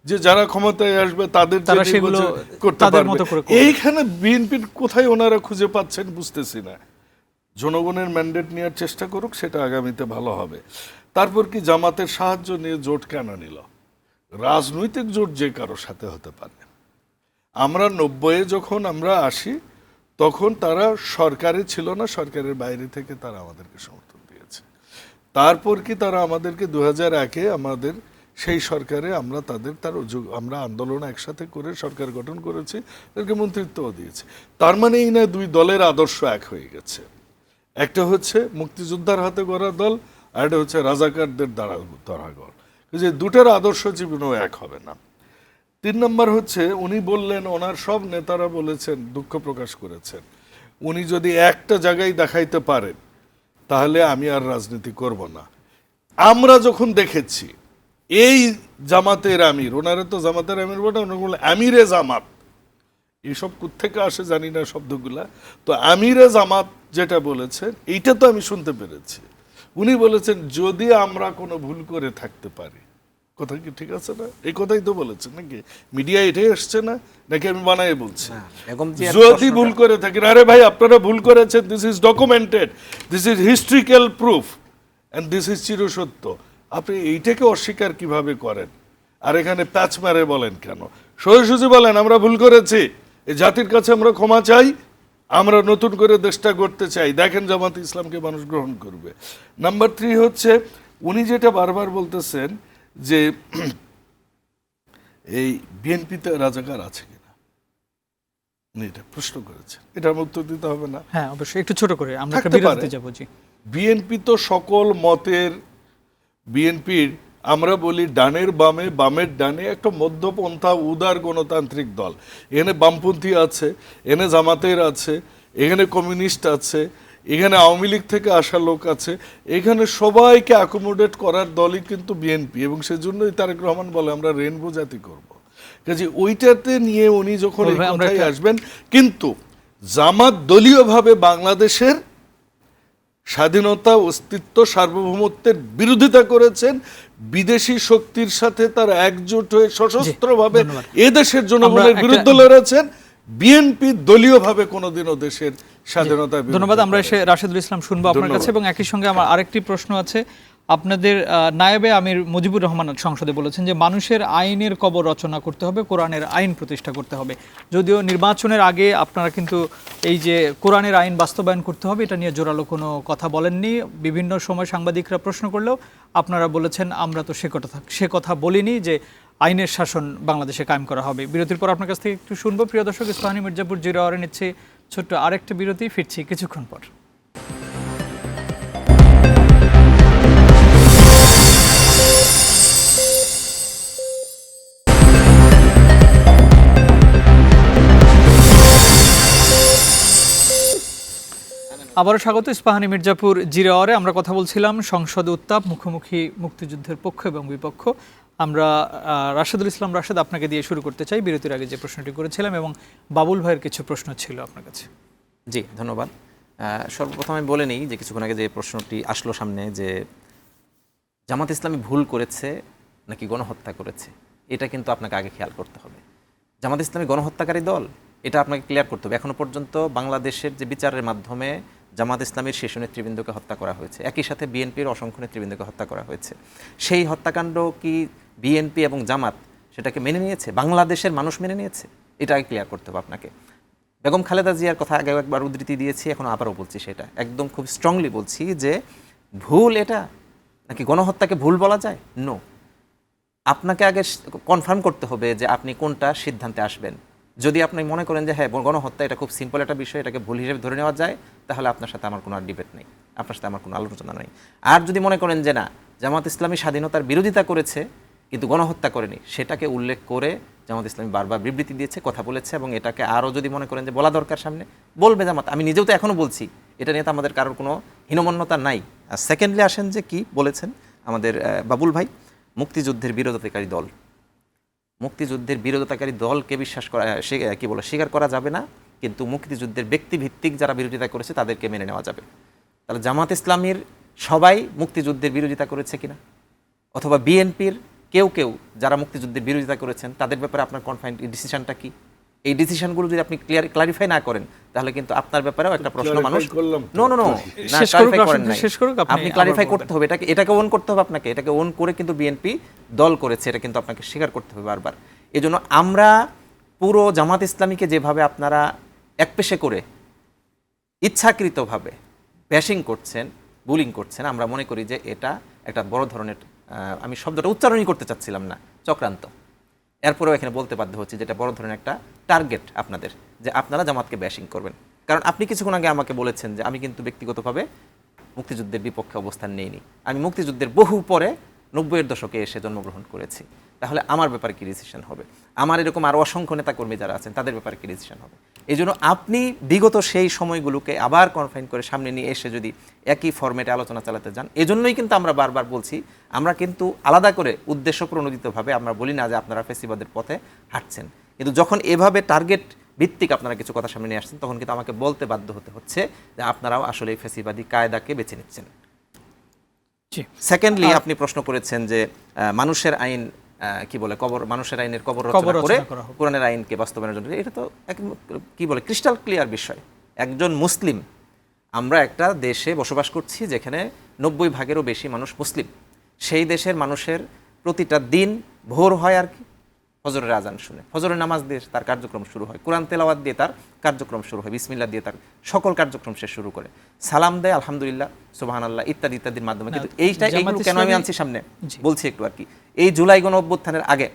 যে যারা ক্ষমতায় আসবে তাদের যে তারা সেগুলো নির্বাচন করতে তাদের পারবে। মতো করে করবে। এইখানে বিএনপির কোথায় ওনারা খুঁজে পাচ্ছেন বুঝতেছি না। জনগণের ম্যান্ডেট নেওয়ার চেষ্টা করুক, সেটা আগামীতে ভালো হবে। তারপর কি জামাতের সাহায্য নিয়ে জোট কেন নিল? রাজনৈতিক জোট যে কারোর সাথে হতে পারে। আমরা 90-এ যখন আমরা আসি তখন তারা সরকারে ছিল না, সরকারের বাইরে থেকে তারা আমাদেরকে সমর্থন দিয়েছে। তারপর কি তারা আমাদেরকে 2001-এ আমাদের সেই সরকারে আমরা আমরা আন্দোলন একসাথে করে সরকার গঠন করেছি, তাদেরকে মন্ত্রিত্বও দিয়েছে। তার মানে এই না দুই দলের আদর্শ এক হয়ে গেছে। একটা হচ্ছে মুক্তিযোদ্ধার হাতে গড়া দল, আর একটা হচ্ছে রাজাকারদের দ্বারা ধরা দল। যে দুটার আদর্শ জীবনেও এক হবে না। 3 নম্বর হচ্ছে উনি বললেন, ওনার সব নেতারা বলেছেন, দুঃখ প্রকাশ করেছেন, উনি যদি একটা জায়গায় দেখাইতে পারেন তাহলে আমি আর রাজনীতি করব না। আমরা যখন দেখেছি এই জামাতের আমির, ওনারা তো জামাতের আমির বলে, ওনারা বলে আমিরে জামাত, এইসব কোত্থেকে আসে জানি না শব্দগুলা, তো আমিরে জামাত যেটা বলেছেন এইটা তো আমি শুনতে পেরেছি। উনি বলেছেন যদি আমরা কোনো ভুল করে থাকতে পারি, কথা কি ঠিক আছে না? এই কথাই তো বলেছেন নাকি? মিডিয়া এটাই আসছে না নাকি আমি বানাই বলছি? যদি ভুল করে থাকি, আরে ভাই আপনারা ভুল করেছেন, this is documented, this is historical proof and this is চিরসত্য। আপনি এইটাকে অস্বীকার কিভাবে করেন? আর এখানে প্যাচ মারে বলেন কেন? সোজাসুজি বলেন আমরা ভুল করেছি, এই জাতির কাছে আমরা ক্ষমা চাই, আমরা নতুন করে দেশটা গড়তে চাই, দেখেন জামাত ইসলামকে মানুষ গ্রহণ করবে। নাম্বার 3 হচ্ছে উনি যেটা বারবার বলতেছেন যে এই বিএনপিতে রাজাকার আছে কিনা, উনি এটা প্রশ্ন করেছেন, এটার উত্তর দিতে হবে না? হ্যাঁ অবশ্যই, একটু ছোট করে আমরা একটা থাকতে বিরতিতে পারে। যাব। জি, বিএনপি তো সকল মতের, বিএনপির আমরা বলি ডানের বামে, বামের ডানে একটা মধ্যপন্থা উদার গণতান্ত্রিক দল। এখানে বামপন্থী আছে, এখানে জামাতের আছে, এখানে কমিউনিস্ট আছে, এখানে আওয়ামী লীগ থেকে আসা লোক আছে, এখানে সবাইকে অ্যাকোমোডেট করার দলই কিন্তু বিএনপি। এবং সেজন্যই তারেক রহমান বলে আমরা রেনবো জাতি করব। কাজে ওইটাতে নিয়ে উনি যখন এই কথায় আসবেন, কিন্তু জামাত দলীয়ভাবে বাংলাদেশের স্বাধীনতা, অস্তিত্ব, সার্বভৌমত্বের বিরোধিতা করেছেন, বিদেশি শক্তির সাথে তারা একজোট হয়ে সশস্ত্রভাবে এদেশের জনগণের বিরুদ্ধে লড়েছেন। বিএনপি দলীয়ভাবে কোনোদিনও দেশের স্বাধীনতা। ধন্যবাদ। আমরা এসে রাশেদুল ইসলাম শুনবো আপনার কাছে, এবং একই সঙ্গে আমার আরেকটি প্রশ্ন আছে। আপনাদের নায়েবে আমির মুজিবুর রহমান সংসদে বলেছেন যে মানুষের আইনের কবর রচনা করতে হবে, কোরআনের আইন প্রতিষ্ঠা করতে হবে। যদিও নির্বাচনের আগে আপনারা কিন্তু এই যে কোরআনের আইন বাস্তবায়ন করতে হবে এটা নিয়ে জোরালো কোনো কথা বলেননি। বিভিন্ন সময় সাংবাদিকরা প্রশ্ন করলেও আপনারা বলেছেন আমরা তো সে কথা বলিনি যে আইনের শাসন বাংলাদেশে কায়েম করা হবে। বিরতির পর আপনার কাছ থেকে একটু শুনবো। প্রিয় দর্শক, ইস্পাহানী মির্জাপুর জিরো আওয়ারে নিচ্ছে ছোট্ট আরেকটা বিরতি, ফিরছি কিছুক্ষণ পর। আবারও স্বাগত ইস্পাহানী মির্জাপুর জিরো আওয়ারে। আমরা কথা বলছিলাম সংসদ উত্তাপ, মুখোমুখি মুক্তিযুদ্ধের পক্ষ এবং বিপক্ষ। আমরা রাশেদুল ইসলাম রাশেদ আপনাকে দিয়ে শুরু করতে চাই বিরতির আগে যে প্রশ্নটি করেছিলাম, এবং বাবুল ভাইয়ের কিছু প্রশ্ন ছিল আপনার কাছে। জি ধন্যবাদ। সর্বপ্রথমে বলে নিই যে কিছুক্ষণ আগে যে প্রশ্নটি আসলো সামনে, যে জামাত ইসলামী ভুল করেছে নাকি গণহত্যা করেছে, এটা কিন্তু আপনাকে আগে খেয়াল করতে হবে। জামাত ইসলামী গণহত্যাকারী দল, এটা আপনাকে ক্লিয়ার করতে হবে। এখনো পর্যন্ত বাংলাদেশের যে বিচারের মাধ্যমে জামাত ইসলামীর শীর্ষ নেতৃবৃন্দকে হত্যা করা হয়েছে, একই সাথে বিএনপির অসংখ্য নেতৃবৃন্দকে হত্যা করা হয়েছে। সেই হত্যাকাণ্ড কি বিএনপি এবং জামাত সেটাকে মেনে নিয়েছে? বাংলাদেশের মানুষ মেনে নিয়েছে? এটা আগে ক্লিয়ার করতে হবে আপনাকে। বেগম খালেদা জিয়ার কথা আগে একবার উদ্ধৃতি দিয়েছি, এখন আবারও বলছি, সেটা একদম খুব স্ট্রংলি বলছি যে ভুল এটা নাকি গণহত্যাকে ভুল বলা যায়? নো। আপনাকে আগে কনফার্ম করতে হবে যে আপনি কোনটা সিদ্ধান্তে আসবেন। যদি আপনি মনে করেন যে হ্যাঁ গণহত্যা এটা খুব সিম্পল একটা বিষয়, এটাকে ভুল হিসেবে ধরে নেওয়া যায়, তাহলে আপনার সাথে আমার কোনো ডিবেট নেই, আপনার সাথে আমার কোনো আলোচনা নেই। আর যদি মনে করেন যে না, জামাত ইসলামী স্বাধীনতার বিরোধিতা করেছে কিন্তু গণহত্যা করেনি, সেটাকে উল্লেখ করে জামাত ইসলামী বারবার বিবৃতি দিয়েছে, কথা বলেছে, এবং এটাকে আরও যদি মনে করেন যে বলা দরকার সামনে, বলবে জামাত। আমি নিজেও তো এখনও বলছি, এটা নিয়ে তো আমাদের কারোর কোনো হীনমন্যতা নাই। আর সেকেন্ডলি আসেন যে কি বলেছেন আমাদের বাবুল ভাই, মুক্তিযুদ্ধের বিরোধিতাকারী দল, মুক্তিযুদ্ধের বিরোধিতাকারী দলকে বিশ্বাস করা স্বীকার করা যাবে না, কিন্তু মুক্তিযুদ্ধের ব্যক্তিভিত্তিক যারা বিরোধিতা করেছে তাদেরকে মেনে নেওয়া যাবে। তাহলে জামাত ইসলামীর সবাই মুক্তিযুদ্ধের বিরোধিতা করেছে কিনা, অথবা বিএনপির কেউ কেউ যারা মুক্তিযুদ্ধের বিরোধিতা করেছেন তাদের ব্যাপারে আপনার কনফাইন ডিসিশনটা কি? এই ডিসিশনগুলো যদি আপনি ক্লারিফাই না করেন তাহলে কিন্তু আপনার ব্যাপারেও একটা প্রশ্ন মানুষ নো নো নো আপনি ক্লারিফাই করতে হবে, এটাকে ওন করতে হবে আপনাকে, এটাকে ওন করে কিন্তু বিএনপি দল করেছে, এটা কিন্তু আপনাকে স্বীকার করতে হবে বারবার। এজন্য আমরা পুরো জামাত ইসলামীকে যেভাবে আপনারা একপেশে করে ইচ্ছাকৃতভাবে ব্যাশিং করছেন, বুলিং করছেন, আমরা মনে করি যে এটা একটা বড় ধরনের, আমি শব্দটা উচ্চারণই করতে চাচ্ছিলাম না, চক্রান্ত। এরপরেও এখানে বলতে বাধ্য হচ্ছে যেটা বড় ধরনের একটা টার্গেট আপনাদের, যে আপনারা জামাতকে ব্যাশিং করবেন। কারণ আপনি কিছুক্ষণ আগে আমাকে বলেছেন যে আমি কিন্তু ব্যক্তিগতভাবে মুক্তিযুদ্ধের বিপক্ষে অবস্থান নেইনি, আমি মুক্তিযুদ্ধের বহু পরে 90-এর দশকে এসে জন্মগ্রহণ করেছি, তাহলে আমার ব্যাপারে কী ডিসিশন হবে? আমার এরকম আরও অসংখ্য নেতাকর্মী যারা আছেন তাদের ব্যাপারে কী ডিসিশন হবে? এই জন্য আপনি বিগত সেই সময়গুলোকে আবার কনফাইন করে সামনে নিয়ে এসে যদি একই ফরম্যাটে আলোচনা চালাতে যান, এজন্যই কিন্তু আমরা বারবার বলছি, আমরা কিন্তু আলাদা করে উদ্দেশ্য প্রণোদিতভাবে আমরা বলি না যে আপনারা ফেসিবাদের পথে হাঁটছেন, কিন্তু যখন এভাবে টার্গেট ভিত্তিক আপনারা কিছু কথা সামনে নিয়ে আসছেন তখন কিন্তু আমাকে বলতে বাধ্য হতে হচ্ছে যে আপনারাও আসলে এই ফেসিবাদী কায়দাকে বেছে নিচ্ছেন। সেকেন্ডলি আপনি প্রশ্ন করেছেন যে মানুষের আইন কি বলে মানুষের আইনের কবর রচনা করে কোরআনের আইনকে বাস্তবায়নের জন্য, এটা তো কি বলে ক্রিস্টাল ক্লিয়ার বিষয়। একজন মুসলিম, আমরা একটা দেশে বসবাস করছি যেখানে 90% বেশি মানুষ মুসলিম, সেই দেশের মানুষের প্রতিটা দিন ভোর হয় আর কি ফজরের আজান শুনে, ফজরের নামাজ দিয়ে তার কার্যক্রম শুরু হয়, কোরআন তেলাওয়াত দিয়ে তার কার্যক্রম শুরু হয়, বিসমিল্লাহ দিয়ে তার সকল কার্যক্রম সে শুরু করে, সালাম দেয় আলহামদুলিল্লাহ, সুবহানাল্লাহ ইত্যাদি ইত্যাদির মাধ্যমে। কিন্তু এইগুলো কেন আমি আনছি সামনে বলছি একটু আর কি, এই জুলাই গণ অভ্যুত্থানের আগে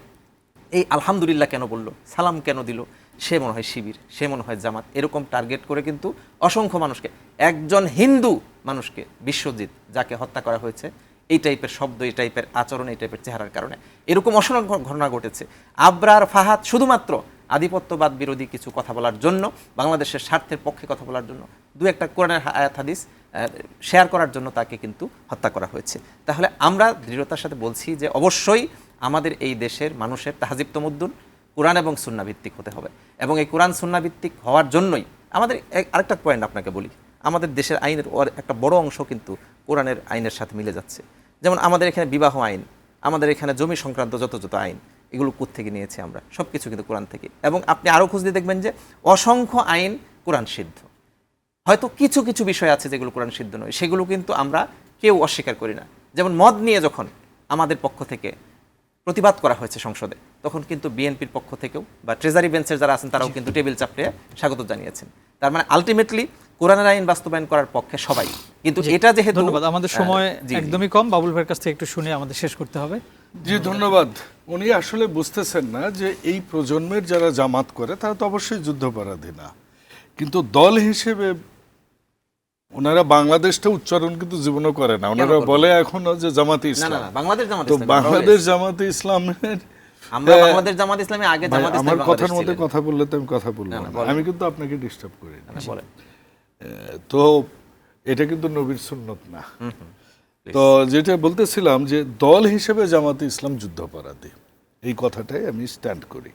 এই আলহামদুলিল্লাহ কেন বললো, সালাম কেন দিল, সে মনে হয় শিবির, সে মনে হয় জামাত, এরকম টার্গেট করে কিন্তু অসংখ্য মানুষকে, একজন হিন্দু মানুষকে, বিশ্বজিৎ যাকে হত্যা করা হয়েছে, এই টাইপের শব্দ, এই টাইপের আচরণ, এই টাইপের চেহারার কারণে এরকম অসংখ্য ঘটনা ঘটেছে। আবরার ফাহাদ শুধুমাত্র আধিপত্যবাদ বিরোধী কিছু কথা বলার জন্য, বাংলাদেশের স্বার্থের পক্ষে কথা বলার জন্য, দু একটা কোরআনের আয়াত হাদিস শেয়ার করার জন্য তাকে কিন্তু হত্যা করা হয়েছে। তাহলে আমরা দৃঢ়তার সাথে বলছি যে অবশ্যই আমাদের এই দেশের মানুষের তাহজিব তমুদ্দুন কোরআন এবং সুন্নাহ ভিত্তিক হতে হবে, এবং এই কোরআন সুন্নাহ ভিত্তিক হওয়ার জন্যই আমাদের আরেকটা পয়েন্ট আপনাকে বলি, আমাদের দেশের আইনের একটা বড় অংশ কিন্তু কোরআনের আইনের সাথে মিলে যাচ্ছে। যেমন আমাদের এখানে বিবাহ আইন, আমাদের এখানে জমি সংক্রান্ত যত আইন, এগুলো কোত্থেকে নিয়েছি আমরা, সব কিছু কিন্তু কোরআন থেকে। এবং আপনি আরও খুঁজলে দেখবেন যে অসংখ্য আইন কোরআন সিদ্ধ, হয়তো কিছু কিছু বিষয় আছে যেগুলো কোরআন সিদ্ধ নয়, সেগুলো কিন্তু আমরা কেউ অস্বীকার করি না। যেমন মদ নিয়ে যখন আমাদের পক্ষ থেকে প্রতিবাদ করা হয়েছে সংসদে, তখন কিন্তু বিএনপির পক্ষ থেকেও বা ট্রেজারি বেঞ্চের যারা আছেন তারাও কিন্তু টেবিল চাপড়ে স্বাগত জানিয়েছেন। তার মানে আলটিমেটলি কোরআনের আইন বাস্তবায়ন করার পক্ষে সবাই, কিন্তু এটা যেহেতু ধন্যবাদ, আমাদের সময় একদমই কম, বাবুল ভাইয়ের কাছ থেকে একটু শুনে আমাদের শেষ করতে হবে। জি ধন্যবাদ। উনি আসলে বুঝতেছেন না যে এই প্রজন্মের যারা জামাত করে তারা তো অবশ্যই যুদ্ধাপরাধী না, কিন্তু দল হিসেবে ওনারা বাংলাদেশটা উচ্চারণ কিন্তু জীবনও করে না, ওনারা বলে এখনো যে জামাতে ইসলাম, তো বাংলাদেশ জামাতে ইসলামের আমরা বাংলাদেশ জামাত ইসলামী আগে জামাত ইসলামী আমার কথার মধ্যে কথা বললে তো আমি কথা বলবো না, আমি কিন্তু আপনাকে ডিস্টার্ব করি না। তো এটা কিন্তু নবীর সুন্নত না। তো যেটা বলতেছিলাম যে দল হিসেবে জামাতে ইসলাম যুদ্ধাপরাধী, এই কথাটাই আমি স্ট্যান্ড করি,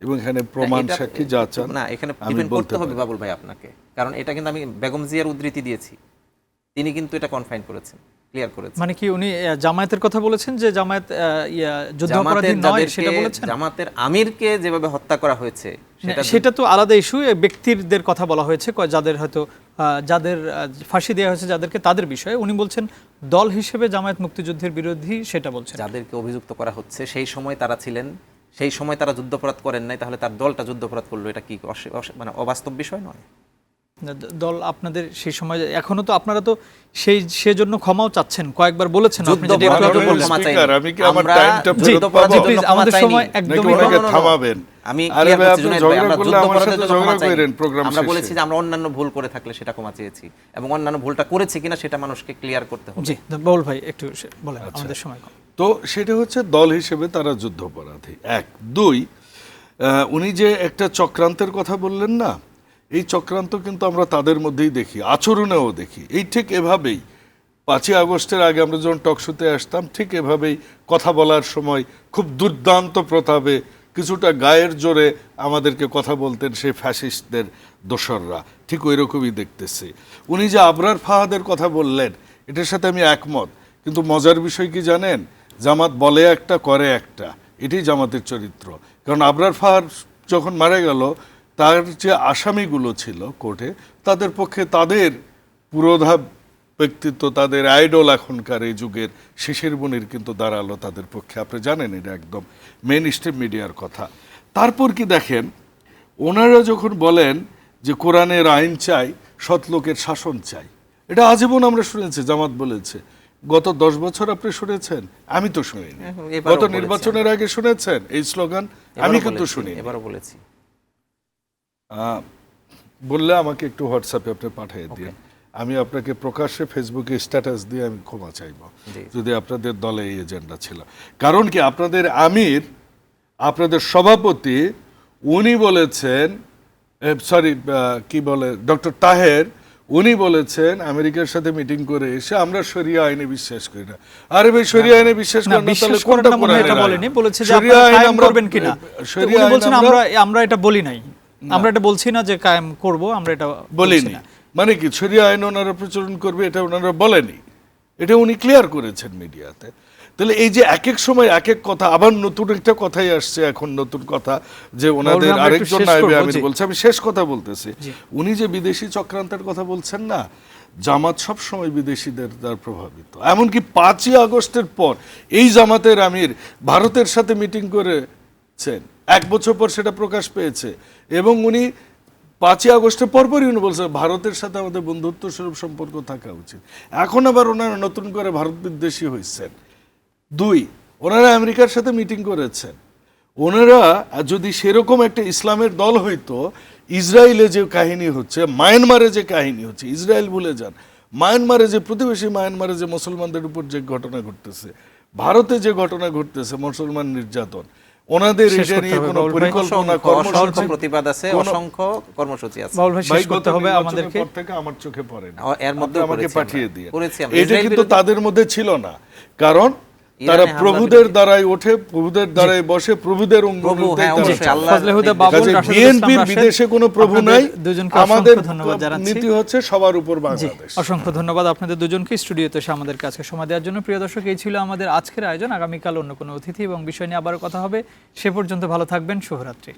এবং এখানে প্রমাণ সাক্ষী যা চান না এখানে ডিপেন্ড করতে হবে বাবুল ভাই আপনাকে, কারণ এটা কিন্তু আমি বেগম জিয়ার উদ্ধৃতি দিয়েছি, তিনি কিন্তু এটা কনফাইন করেছেন, ক্লিয়ার করেছেন। মানে কি উনি জামায়াতের কথা বলেছেন যে জামায়াত যুদ্ধাপরাধী নয় সেটা বলেছেন? জামাতের আমিরকে যেভাবে হত্যা করা হয়েছে সেটা তো আলাদা ইস্যু, ব্যক্তিদের কথা বলা হয়েছে, যাদের হয়তো যাদের ফাঁসি দেওয়া হয়েছে যাদেরকে, তাদের বিষয়ে উনি বলছেন দল হিসেবে জামায়াত মুক্তিযুদ্ধের বিরোধী, সেটা বলছেন। যাদেরকে অভিযুক্ত করা হচ্ছে সেই সময় তারা ছিলেন, সেই সময় তারা যুদ্ধাপরাধ করেন নাই, তাহলে তার দলটা যুদ্ধাপরাধ করলো, এটা কি মানে অবাস্তব বিষয় নয়? দল আপনাদের সেই সময় এখনো তো আপনারা তো সেজন্য ক্ষমাও চাচ্ছেন, কয়েকবার বলেছেন। আমাদের সময় একদমই থামাবেন, আমরা বলেছি যে আমরা অন্যান্য ভুল করে থাকলে সেটা ক্ষমা চেয়েছি, এবং অন্যান্য ভুলটা করেছি কিনা সেটা মানুষকে ক্লিয়ার করতে হবে। জি বাবুল ভাই একটু বলেন, আমাদের সময় কম। তো সেটা হচ্ছে দল হিসেবে তারা যুদ্ধাপরাধী, এক। দুই, উনি যে একটা চক্রান্তের কথা বললেন না, এই চক্রান্ত কিন্তু আমরা তাদের মধ্যেই দেখি, আচরণেও দেখি। এই ঠিক এভাবেই 5ই আগস্টের আগে আমরা যখন টকশোতে আসতাম ঠিক এভাবেই কথা বলার সময় খুব দুর্দান্ত প্রতাপে কিছুটা গায়ের জোরে আমাদেরকে কথা বলতেন সেই ফ্যাসিস্টদের দোসররা, ঠিক ওই রকমই দেখতেছি। উনি যে আবরার ফাহাদের কথা বললেন এটার সাথে আমি একমত, কিন্তু মজার বিষয় কি জানেন, জামাত বলে একটা করে একটা, এটাই জামাতের চরিত্র। কারণ আবরার ফাহাদ যখন মারা গেল তার যে আসামিগুলো ছিল কোর্টে, তাদের পক্ষে তাদের পুরোধা ব্যক্তিত্ব, তাদের আইডল এখনকার এই যুগের শিশির মুনির কিন্তু দাঁড়ালো তাদের পক্ষে। আপনি জানেন এটা একদম মেইন স্ট্রিম মিডিয়ার কথা। তারপর কি দেখেন, ওনারা যখন বলেন যে কোরআনের আইন চাই, সৎ লোকের শাসন চাই, এটা আজীবন আমরা শুনেছি জামাত বলেছে। গত 10 বছর আপনি শুনেছেন? আমি তো শুনিনি। এবারও গত বলেছি নির্বাচনের আগে শুনেছেন এই স্লোগান? আমি কিন্তু শুনিনি। এবারও বলেছি। বললে আমাকে একটু হোয়াটসঅ্যাপে আপনি পাঠিয়ে দিন, আমি আপনাকে প্রকাশ্যে ফেসবুকে স্ট্যাটাস দিয়ে আমি ক্ষমা চাইব যদি আপনাদের দলে এই এজেন্ডা ছিল। কারণ কি, আপনাদের আমির, আপনাদের সভাপতি উনি বলেছেন, সরি কি বলে, ডক্টর তাহের, উনি বলেছেন আমেরিকার সাথে মিটিং করে এসে আমরা শরিয়া আইনে বিশ্বাস করি না। আরে ভাই, শরিয়া আইনে বিশ্বাস করেন না তাহলে কোনটা কোরআনের আইন? বলেনি, বলেছে যে শরিয়া আপনারা আইন কায়েম আমরা করবেন কিনা। শরিয়া উনি আইন বলছেন আমরা এটা বলি নাই, আমরা এটা বলছি না যে কায়েম করব, আমরা এটা বলিনি। মানে কি, শরিয়া আইন ওনারা প্রচলন করবে এটা ওনারা বলেনি, এটা উনি ক্লিয়ার করেছেন মিডিয়াতে। তাহলে এই যে এক এক সময় এক এক কথা, আবার নতুন একটা কথাই আসছে এখন, নতুন কথা যে ওনাদের আরেকজন নায়েবে আমির বলছে, আমি শেষ কথা বলতেছি, উনি যে বিদেশি চক্রান্তের কথা বলছেন না, জামাত সব সময় বিদেশিদের দ্বারা প্রভাবিত। এমনকি 5ই আগস্টের পর এই জামাতের আমির ভারতের সাথে মিটিং করেছেন, 1 বছর পর সেটা প্রকাশ পেয়েছে, এবং উনি 5ই আগস্টের পরপরই উনি বলছেন ভারতের সাথে আমাদের বন্ধুত্ব স্বরূপ সম্পর্ক থাকা উচিত। এখন আবার ওনারা নতুন করে ভারত বিদ্বেষী হয়েছেন। 2, ওনারা আমেরিকার সাথে মিটিং করেছেন। ওনারা যদি সেরকম একটা ইসলামের দল হইতো, ইসরায়েলে যে কাহিনী হচ্ছে, মায়ানমারে যে কাহিনী হচ্ছে, ইসরায়েল ভুলে যান, মায়ানমারে যে প্রতিবেশী মায়ানমারে যে মুসলমানদের উপর যে ঘটনা ঘটতেছে, ভারতে যে ঘটনা ঘটতেছে, মুসলমান নির্যাতন, ওনাদের এটা নিয়ে কোনো পরিকল্পনা, কর্মসূচি, প্রতিবাদ আছে, অসংখ্য কর্মসূচি আছে। বাউল ভাই, শেষ করতে হবে আমাদেরকে। থেকে আমার চোখে পড়ে না, এর মধ্যে আমাকে পাঠিয়ে দিয়ে, আমরা। এটা কিন্তু তাদের মধ্যে ছিল না। কারণ তারা প্রভুদের দ্বারাই ওঠে, প্রভুদের দ্বারাই বসে, প্রভুদের বিএনপির বিদেশে কোনো প্রভু নাই। আমাদের নীতি হচ্ছে সবার উপর বাংলাদেশ। অসংখ্য ধন্যবাদ আপনাদের দুজনকে স্টুডিওতে এসে আমাদের কাছে সময় দেওয়ার জন্য। প্রিয় দর্শক, এই ছিল আমাদের আজকের আয়োজন। আগামীকাল অন্য কোনো অতিথি এবং বিষয় নিয়ে আবারও কথা হবে। সে পর্যন্ত ভালো থাকবেন। শুভরাত্রি।